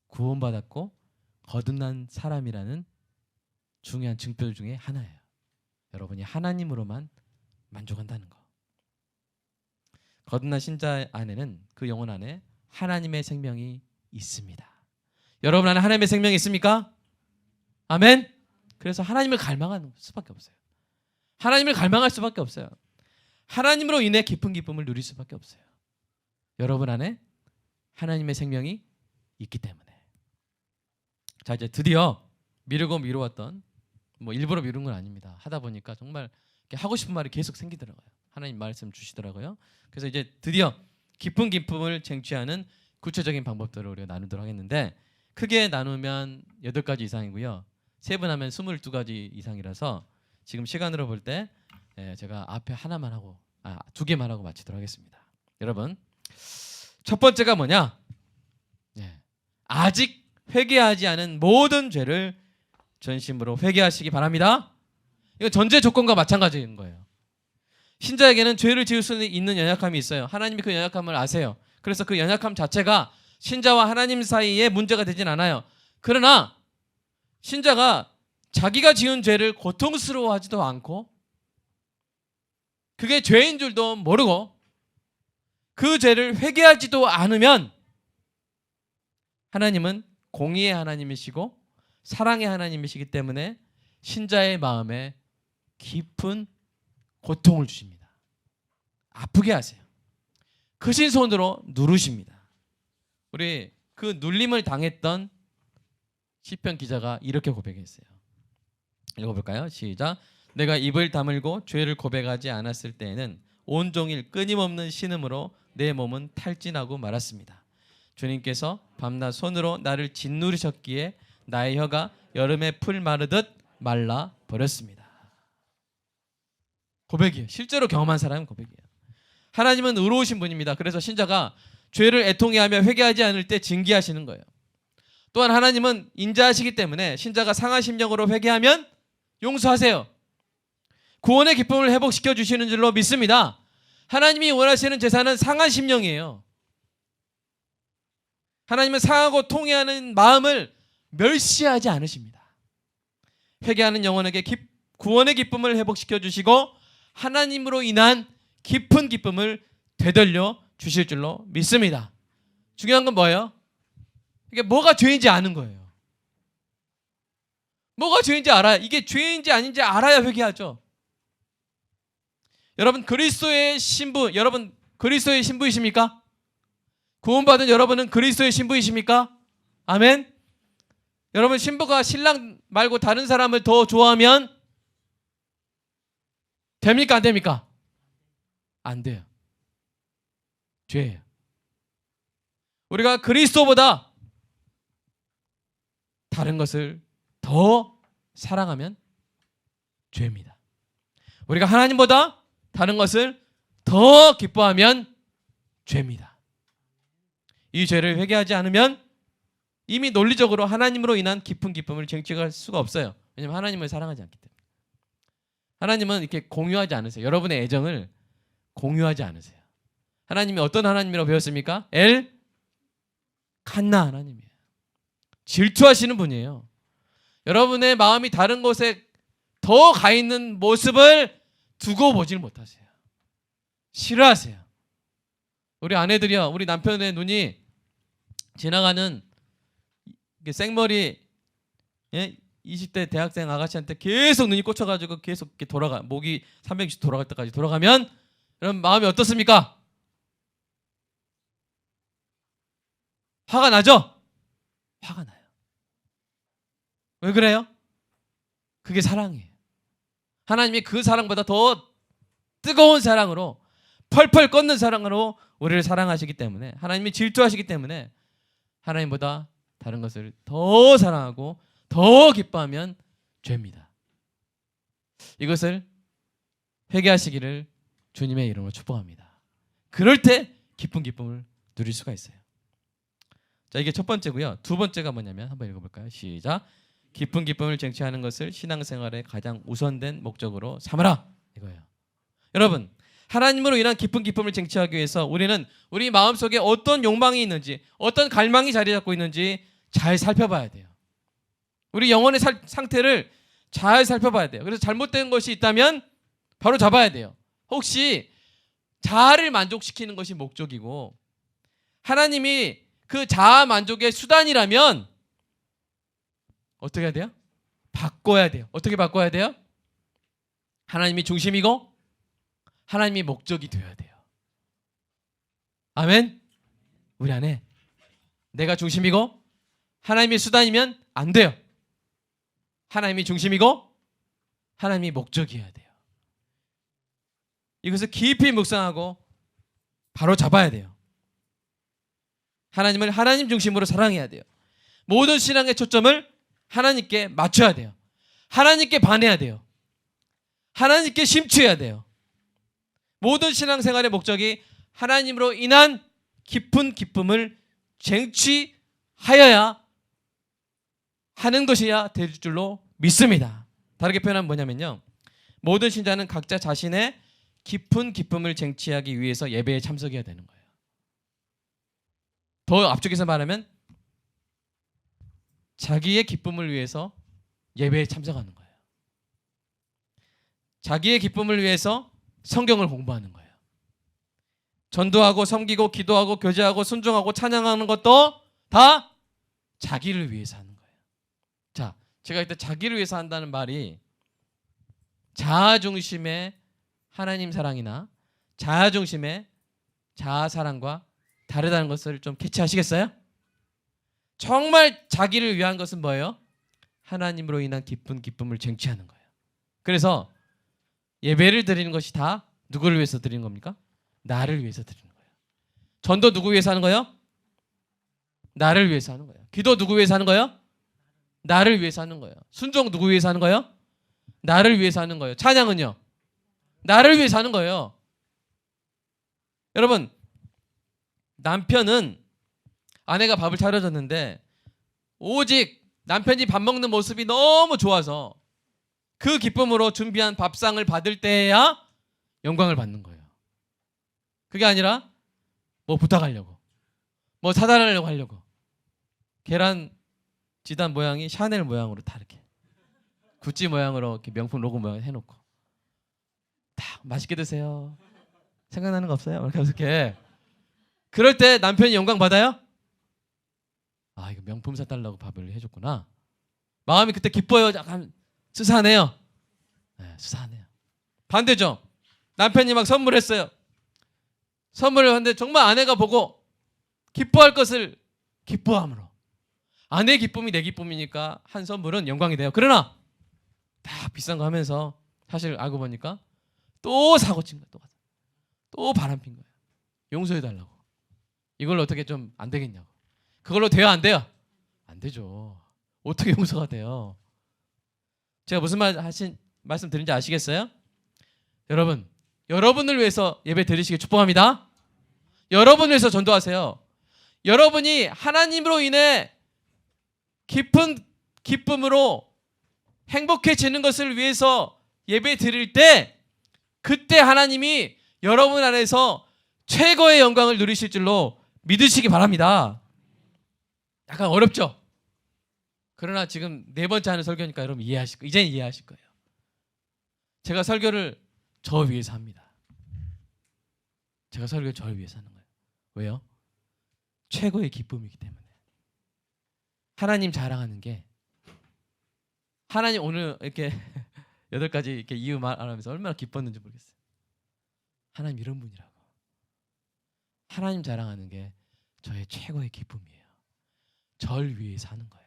구원받았고 거듭난 사람이라는 중요한 증표 중에 하나예요. 여러분이 하나님으로만 만족한다는 거. 거듭난 신자 안에는, 그 영혼 안에 하나님의 생명이 있습니다. 여러분 안에 하나님의 생명이 있습니까? 아멘. 그래서 하나님을 갈망하는 수밖에 없어요. 하나님을 갈망할 수밖에 없어요. 하나님으로 인해 깊은 기쁨을 누릴 수밖에 없어요. 여러분 안에 하나님의 생명이 있기 때문에. 자, 이제 드디어 미루고 미루었던 뭐 일부러 미룬 건 아닙니다. 하다 보니까 정말 하고 싶은 말이 계속 생기더라고요. 하나님 말씀 주시더라고요. 그래서 이제 드디어 깊은 기쁨을 쟁취하는 구체적인 방법들을 우리가 나누도록 하겠는데 크게 나누면 8가지 이상이고요. 세분하면 22가지 이상이라서 지금 시간으로 볼 때 제가 앞에 하나만 하고 2개만 하고 마치도록 하겠습니다. 여러분 첫 번째가 뭐냐? 아직 회개하지 않은 모든 죄를 전심으로 회개하시기 바랍니다. 이거 전제 조건과 마찬가지인 거예요. 신자에게는 죄를 지을 수 있는 연약함이 있어요. 하나님이 그 연약함을 아세요. 그래서 그 연약함 자체가 신자와 하나님 사이에 문제가 되진 않아요. 그러나 신자가 자기가 지은 죄를 고통스러워하지도 않고 그게 죄인 줄도 모르고 그 죄를 회개하지도 않으면 하나님은 공의의 하나님이시고 사랑의 하나님이시기 때문에 신자의 마음에 깊은 고통을 주십니다. 아프게 하세요. 크신 손으로 누르십니다. 우리 그 눌림을 당했던 시편 기자가 이렇게 고백했어요. 읽어볼까요? 시작. 내가 입을 다물고 죄를 고백하지 않았을 때에는 온종일 끊임없는 신음으로 내 몸은 탈진하고 말았습니다. 주님께서 밤낮 손으로 나를 짓누르셨기에 나의 혀가 여름에 풀 마르듯 말라 버렸습니다. 고백이에요. 실제로 경험한 사람은 고백이에요. 하나님은 의로우신 분입니다. 그래서 신자가 죄를 애통해하며 회개하지 않을 때 징계하시는 거예요. 또한 하나님은 인자하시기 때문에 신자가 상한 심령으로 회개하면 용서하세요. 구원의 기쁨을 회복시켜 주시는 줄로 믿습니다. 하나님이 원하시는 제사는 상한 심령이에요. 하나님은 상하고 통회하는 마음을 멸시하지 않으십니다. 회개하는 영혼에게 구원의 기쁨을 회복시켜 주시고 하나님으로 인한 깊은 기쁨을 되돌려 주실 줄로 믿습니다. 중요한 건 뭐예요? 이게 뭐가 죄인지 아는 거예요. 뭐가 죄인지 알아야, 이게 죄인지 아닌지 알아야 회개하죠. 여러분 그리스도의 신부, 여러분 그리스도의 신부이십니까? 구원받은 여러분은 그리스도의 신부이십니까? 아멘. 여러분 신부가 신랑 말고 다른 사람을 더 좋아하면 됩니까? 안 됩니까? 안 돼요. 죄예요. 우리가 그리스도보다 다른 것을 더 사랑하면 죄입니다. 우리가 하나님보다 다른 것을 더 기뻐하면 죄입니다. 이 죄를 회개하지 않으면 이미 논리적으로 하나님으로 인한 깊은 기쁨을 쟁취할 수가 없어요. 왜냐하면 하나님을 사랑하지 않기 때문에. 하나님은 이렇게 공유하지 않으세요. 여러분의 애정을 공유하지 않으세요. 하나님이 어떤 하나님이라고 배웠습니까? 엘 칸나 하나님이에요. 질투하시는 분이에요. 여러분의 마음이 다른 곳에 더 가 있는 모습을 두고 보질 못하세요. 싫어하세요. 우리 아내들이요, 우리 남편의 눈이 지나가는 생머리 20대 대학생 아가씨한테 계속 눈이 꽂혀가지고 계속 이렇게 돌아가, 목이 360도 돌아갈 때까지 돌아가면 여러분 마음이 어떻습니까? 화가 나죠? 화가 나요. 왜 그래요? 그게 사랑이에요. 하나님이 그 사랑보다 더 뜨거운 사랑으로, 펄펄 끓는 사랑으로 우리를 사랑하시기 때문에, 하나님이 질투하시기 때문에 하나님보다 다른 것을 더 사랑하고 더 기뻐하면 죄입니다. 이것을 회개하시기를 주님의 이름으로 축복합니다. 그럴 때 깊은 기쁨을 누릴 수가 있어요. 자, 이게 첫 번째고요. 두 번째가 뭐냐면 한번 읽어볼까요? 시작. 깊은 기쁨을 쟁취하는 것을 신앙생활의 가장 우선된 목적으로 삼으라. 이거예요. 여러분, 하나님으로 인한 깊은 기쁨을 쟁취하기 위해서 우리는 우리 마음속에 어떤 욕망이 있는지, 어떤 갈망이 자리 잡고 있는지 잘 살펴봐야 돼요. 우리 영혼의 상태를 잘 살펴봐야 돼요. 그래서 잘못된 것이 있다면 바로 잡아야 돼요. 혹시 자아를 만족시키는 것이 목적이고 하나님이 그 자아 만족의 수단이라면 어떻게 해야 돼요? 바꿔야 돼요. 어떻게 바꿔야 돼요? 하나님이 중심이고 하나님이 목적이 되어야 돼요. 아멘? 우리 안에 내가 중심이고 하나님이 수단이면 안 돼요. 하나님이 중심이고 하나님이 목적이어야 돼요. 이것을 깊이 묵상하고 바로 잡아야 돼요. 하나님을 하나님 중심으로 사랑해야 돼요. 모든 신앙의 초점을 하나님께 맞춰야 돼요. 하나님께 반해야 돼요. 하나님께 심취해야 돼요. 모든 신앙생활의 목적이 하나님으로 인한 깊은 기쁨을 쟁취하여야 하는 것이야 될 줄로 믿습니다. 다르게 표현하면 뭐냐면요, 모든 신자는 각자 자신의 깊은 기쁨을 쟁취하기 위해서 예배에 참석해야 되는 거예요. 더 앞쪽에서 말하면 자기의 기쁨을 위해서 예배에 참석하는 거예요. 자기의 기쁨을 위해서 성경을 공부하는 거예요. 전도하고 섬기고 기도하고 교제하고 순종하고 찬양하는 것도 다 자기를 위해서 하는 거예요. 자, 제가 이때 자기를 위해서 한다는 말이 자아 중심의 하나님 사랑이나 자아 중심의 자아 사랑과 다르다는 것을 좀 캐치하시겠어요? 정말 자기를 위한 것은 뭐예요? 하나님으로 인한 깊은 기쁨을 쟁취하는 거예요. 그래서 예배를 드리는 것이 다 누구를 위해서 드리는 겁니까? 나를 위해서 드리는 거예요. 전도 누구 위해서 하는 거예요? 나를 위해서 하는 거예요. 기도 누구 위해서 하는 거예요? 나를 위해서 하는 거예요. 순종 누구 위해서 하는 거예요? 나를 위해서 하는 거예요. 찬양은요? 나를 위해서 하는 거예요. 여러분, 남편은 아내가 밥을 차려줬는데 오직 남편이 밥 먹는 모습이 너무 좋아서 그 기쁨으로 준비한 밥상을 받을 때야 영광을 받는 거예요. 그게 아니라 뭐 부탁하려고, 뭐 사달라고 하려고. 계란 지단 모양이 샤넬 모양으로 다 이렇게 구찌 모양으로 이렇게 명품 로고 모양 해놓고 딱 맛있게 드세요. 생각나는 거 없어요? 이렇게 하면서 이렇게. 그럴 때 남편이 영광 받아요? 아, 이거 명품 사달라고 밥을 해줬구나. 마음이 그때 기뻐요? 약간 스산해요? 네, 스산해요. 반대죠. 남편이 막 선물했어요. 선물을 하는데 정말 아내가 보고 기뻐할 것을 기뻐함으로. 아내의 기쁨이 내 기쁨이니까 한 선물은 영광이 돼요. 그러나 다 비싼 거 하면서 사실 알고 보니까 또 사고 친 거야. 또 바람핀 거예요. 용서해달라고. 이걸로 어떻게 좀 안 되겠냐고. 그걸로 돼요, 안 돼요? 안 되죠. 어떻게 용서가 돼요? 제가 무슨 말씀 드린지 아시겠어요? 여러분, 여러분을 위해서 예배 드리시길 축복합니다. 여러분을 위해서 전도하세요. 여러분이 하나님으로 인해 깊은 기쁨으로 행복해지는 것을 위해서 예배 드릴 때 그때 하나님이 여러분 안에서 최고의 영광을 누리실 줄로 믿으시기 바랍니다. 약간 어렵죠? 그러나 지금 네 번째 하는 설교니까 여러분 이해하실 거예요. 이제는 이해하실 거예요. 제가 설교를 저 위해서 합니다. 제가 설교를 저를 위해서 하는 거예요. 왜요? 최고의 기쁨이기 때문에. 하나님 자랑하는 게, 하나님 오늘 이렇게 8가지 이렇게 이유 말하면서 얼마나 기뻤는지 모르겠어요. 하나님 이런 분이라고. 하나님 자랑하는 게 저의 최고의 기쁨이에요. 절 위해서 하는 거예요.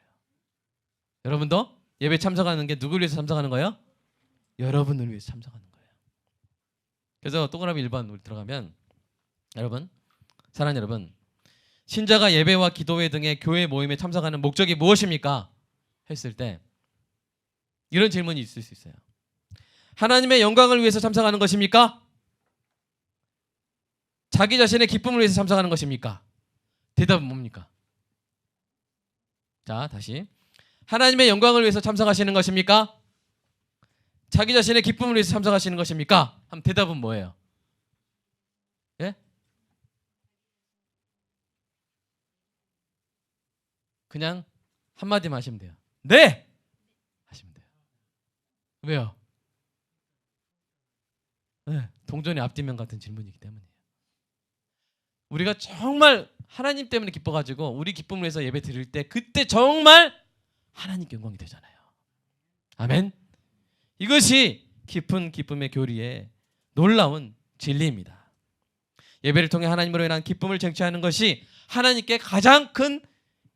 여러분도 예배 참석하는 게 누구를 위해서 참석하는 거예요? 여러분을 위해서 참석하는 거예요. 그래서 동그라미 1번 우리 들어가면, 여러분, 사랑하는 여러분, 신자가 예배와 기도회 등의 교회 모임에 참석하는 목적이 무엇입니까? 했을 때 이런 질문이 있을 수 있어요. 하나님의 영광을 위해서 참석하는 것입니까? 자기 자신의 기쁨을 위해서 참석하는 것입니까? 대답은 뭡니까? 자, 다시. 하나님의 영광을 위해서 참석하시는 것입니까? 자기 자신의 기쁨을 위해서 참석하시는 것입니까? 한번 대답은 뭐예요? 예? 그냥 한마디만 하시면 돼요. 네! 하시면 돼요. 왜요? 네, 동전의 앞뒤면 같은 질문이기 때문이에요. 우리가 정말 하나님 때문에 기뻐가지고 우리 기쁨을 위해서 예배 드릴 때 그때 정말 하나님께 영광이 되잖아요. 아멘. 이것이 깊은 기쁨의 교리의 놀라운 진리입니다. 예배를 통해 하나님으로 인한 기쁨을 쟁취하는 것이 하나님께 가장 큰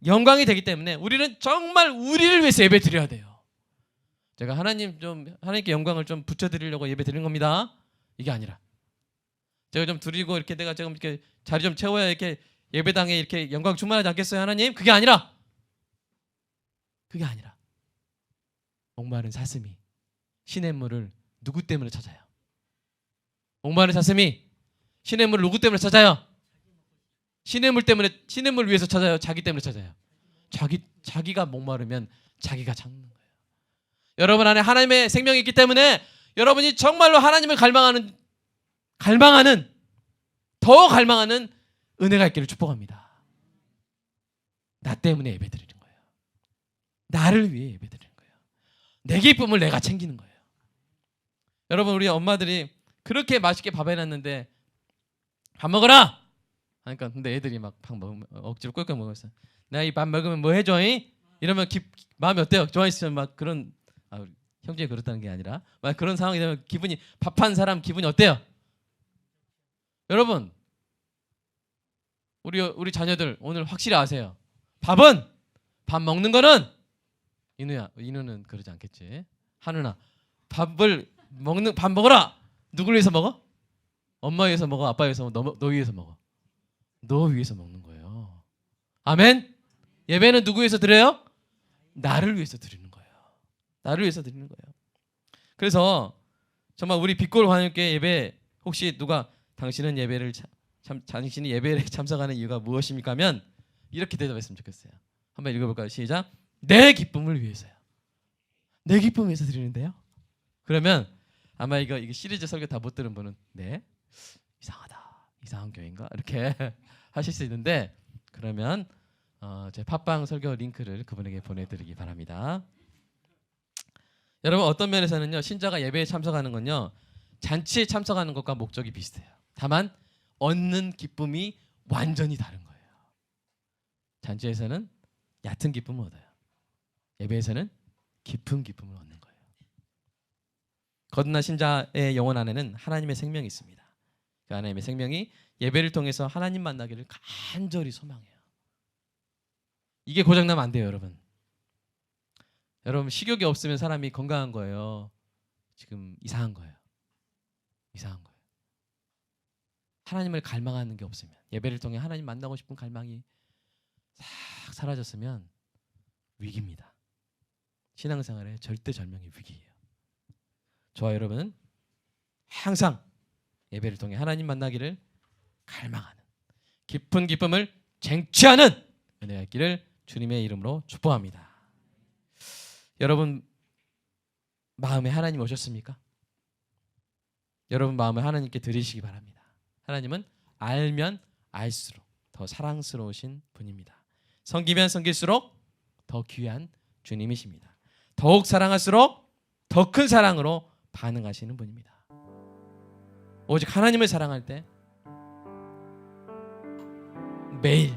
영광이 되기 때문에 우리는 정말 우리를 위해서 예배 드려야 돼요. 제가 하나님께 영광을 좀 붙여드리려고 예배 드리는 겁니다. 이게 아니라 제가 좀 드리고 이렇게 내가 지금 이렇게 자리 좀 채워야 이렇게 예배당에 이렇게 영광 충만하지 않겠어요, 하나님? 그게 아니라 목마른 사슴이 시냇물을 누구 때문에 찾아요? 목마른 사슴이 시냇물을 누구 때문에 찾아요? 시냇물 위해서 찾아요? 자기 때문에 찾아요? 자기가 목마르면 자기가 찾는 거예요. 여러분 안에 하나님의 생명이 있기 때문에 여러분이 정말로 하나님을 더 갈망하는 은혜가 있기를 축복합니다. 나 때문에 예배드리는 거예요. 나를 위해 예배드리는 거예요. 내 기쁨을 내가 챙기는 거예요. 여러분 우리 엄마들이 그렇게 맛있게 밥 해놨는데 밥 먹어라! 그러니까 근데 애들이 막 밥 먹으면 억지로 꿀꺽 먹었어요. 내가 이 밥 먹으면 뭐 해줘? 이러면 마음이 어때요? 좋아했으면 막 그런 형제가 그렇다는 게 아니라 막 그런 상황이 되면 기분이 밥한 사람 기분이 어때요? 여러분 우리 자녀들 오늘 확실히 아세요. 밥 먹는 거는 인우는 그러지 않겠지. 한우나 밥 먹어라. 누굴 위해서 먹어? 엄마 위해서 먹어? 아빠 위해서 먹어? 너 위해서 먹어? 너 위해서 먹는 거예요. 아멘. 예배는 누구 위해서 드려요? 나를 위해서 드리는 거예요. 나를 위해서 드리는 거예요. 그래서 정말 우리 빛골 화님께 예배 혹시 누가 당신이 예배를 참석하는 이유가 무엇입니까? 하면 이렇게 대답했으면 좋겠어요. 한번 읽어볼까요? 시작. 내 기쁨을 위해서요. 내 기쁨을 위해서 드리는데요. 그러면 아마 이거 시리즈 설교 다 못 들은 분은 네 이상하다, 이상한 교회인가 이렇게 하실 수 있는데 그러면 제 팟빵 설교 링크를 그분에게 보내드리기 바랍니다. 여러분 어떤 면에서는요 신자가 예배에 참석하는 건요 잔치에 참석하는 것과 목적이 비슷해요. 다만 얻는 기쁨이 완전히 다른 거예요. 잔치에서는 얕은 기쁨을 얻어요. 예배에서는 깊은 기쁨을 얻는 거예요. 거듭난 신자의 영혼 안에는 하나님의 생명이 있습니다. 그 하나님의 생명이 예배를 통해서 하나님 만나기를 간절히 소망해요. 이게 고장나면 안 돼요, 여러분. 여러분 식욕이 없으면 사람이 건강한 거예요. 지금 이상한 거예요. 하나님을 갈망하는 게 없으면 예배를 통해 하나님 만나고 싶은 갈망이 싹 사라졌으면 위기입니다. 신앙생활의 절대절명의 위기예요. 저와 여러분은 항상 예배를 통해 하나님 만나기를 갈망하는 깊은 기쁨을 쟁취하는 은혜가 있기를 주님의 이름으로 축복합니다. 여러분 마음에 하나님 오셨습니까? 여러분 마음을 하나님께 드리시기 바랍니다. 하나님은 알면 알수록 더 사랑스러우신 분입니다. 섬기면 섬길수록 더 귀한 주님이십니다. 더욱 사랑할수록 더 큰 사랑으로 반응하시는 분입니다. 오직 하나님을 사랑할 때 매일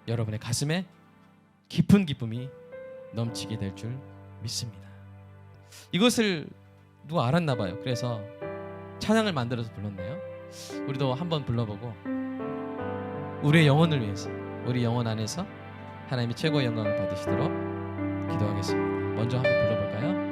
여러분의 가슴에 깊은 기쁨이 넘치게 될 줄 믿습니다. 이것을 누가 알았나 봐요. 그래서 찬양을 만들어서 불렀네요. 우리도 한번 불러보고 우리의 영혼을 위해서 우리 영혼 안에서 하나님이 최고의 영광을 받으시도록 기도하겠습니다. 먼저 한번 불러볼까요?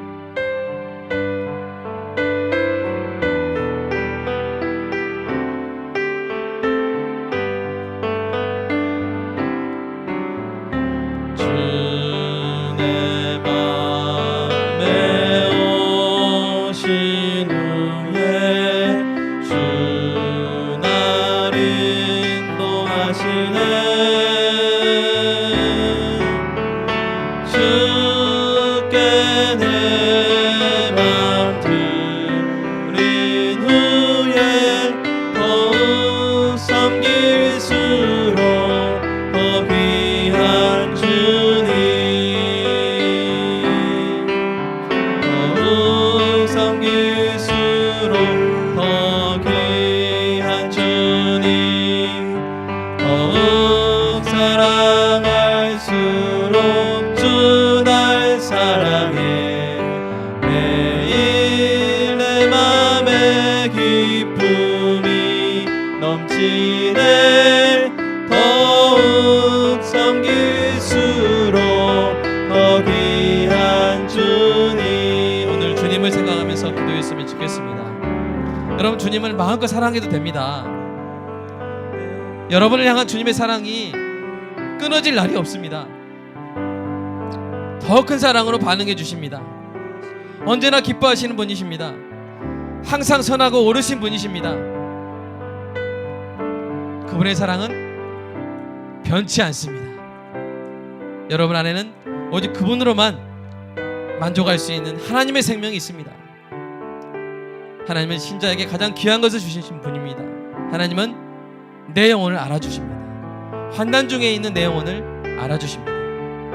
여러분 주님을 마음껏 사랑해도 됩니다. 여러분을 향한 주님의 사랑이 끊어질 날이 없습니다. 더 큰 사랑으로 반응해 주십니다. 언제나 기뻐하시는 분이십니다. 항상 선하고 옳으신 분이십니다. 그분의 사랑은 변치 않습니다. 여러분 안에는 오직 그분으로만 만족할 수 있는 하나님의 생명이 있습니다. 하나님은 신자에게 가장 귀한 것을 주신 분입니다. 하나님은 내 영혼을 알아주십니다. 환난 중에 있는 내 영혼을 알아주십니다.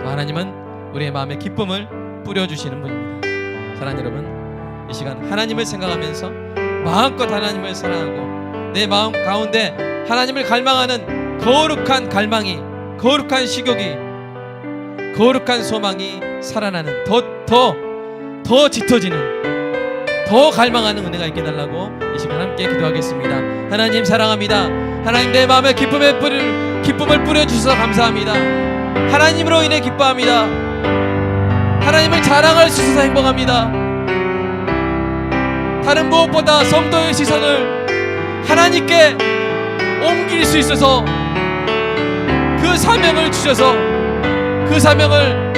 또 하나님은 우리의 마음에 기쁨을 뿌려주시는 분입니다. 사랑하는 여러분, 이 시간 하나님을 생각하면서 마음껏 하나님을 사랑하고 내 마음 가운데 하나님을 갈망하는 거룩한 갈망이, 거룩한 식욕이, 거룩한 소망이 살아나는 더 짙어지는, 더 갈망하는 은혜가 있게 달라고 이 시간 함께 기도하겠습니다. 하나님 사랑합니다. 하나님 내 마음에 기쁨을 뿌려주셔서 감사합니다. 하나님으로 인해 기뻐합니다. 하나님을 자랑할 수 있어서 행복합니다. 다른 무엇보다 성도의 시선을 하나님께 옮길 수 있어서 그 사명을 주셔서 그 사명을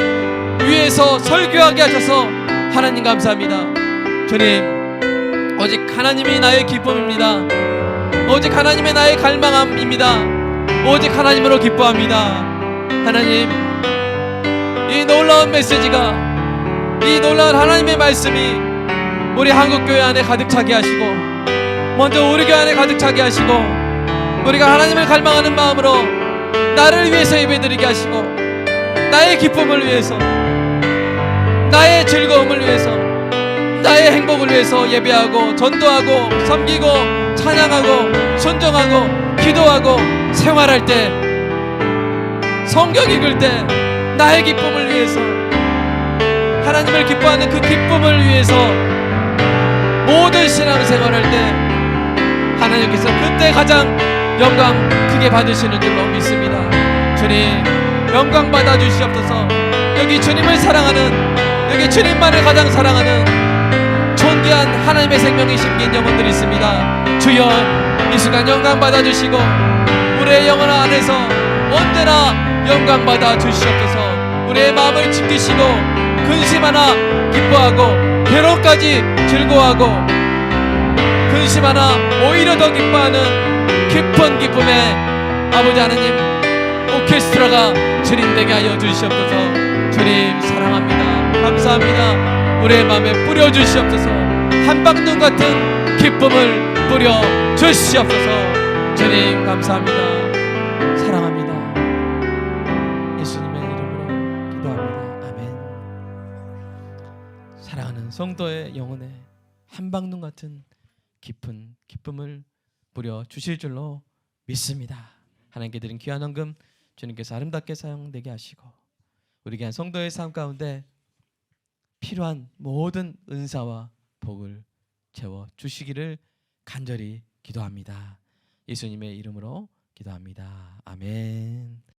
위해서 설교하게 하셔서 하나님 감사합니다. 주님, 오직 하나님이 나의 기쁨입니다. 오직 하나님의 나의 갈망함입니다. 오직 하나님으로 기뻐합니다. 하나님, 이 놀라운 메시지가, 이 놀라운 하나님의 말씀이 우리 한국교회 안에 가득 차게 하시고, 먼저 우리 교회 안에 가득 차게 하시고, 우리가 하나님을 갈망하는 마음으로 나를 위해서 예배드리게 하시고, 나의 기쁨을 위해서, 나의 즐거움을 위해서, 나의 행복을 위해서 예배하고 전도하고 섬기고 찬양하고 순종하고 기도하고 생활할 때, 성경 읽을 때 나의 기쁨을 위해서, 하나님을 기뻐하는 그 기쁨을 위해서 모든 신앙생활할 때 하나님께서 그때 가장 영광 크게 받으시는 줄로 믿습니다. 주님, 영광 받아 주시옵소서. 여기 주님을 사랑하는, 여기 주님만을 가장 사랑하는 존귀한 하나님의 생명이 심긴 영혼들이 있습니다. 주여, 이 시간 영광 받아 주시고 우리의 영혼 안에서 언제나 영광 받아 주시옵소서. 우리의 마음을 지키시고 근심하나 기뻐하고 괴로움까지 즐거워하고 근심하나 오히려 더 기뻐하는 깊은 기쁨의 아버지 하나님 오케스트라가 주님 되게 하여 주시옵소서. 주님 사랑합니다. 감사합니다. 우리의 마음에 뿌려 주시옵소서. 한방눈 같은 기쁨을 뿌려 주시옵소서. 주님 감사합니다. 사랑합니다. 예수님의 이름으로 기도합니다. 아멘. 사랑하는 성도의 영혼에 한방눈 같은 깊은 기쁨을 뿌려 주실 줄로 믿습니다. 하나님께 드린 귀한 헌금 주님께서 아름답게 사용되게 하시고 우리 귀한 성도의 삶 가운데 필요한 모든 은사와 복을 채워 주시기를 간절히 기도합니다. 예수님의 이름으로 기도합니다. 아멘.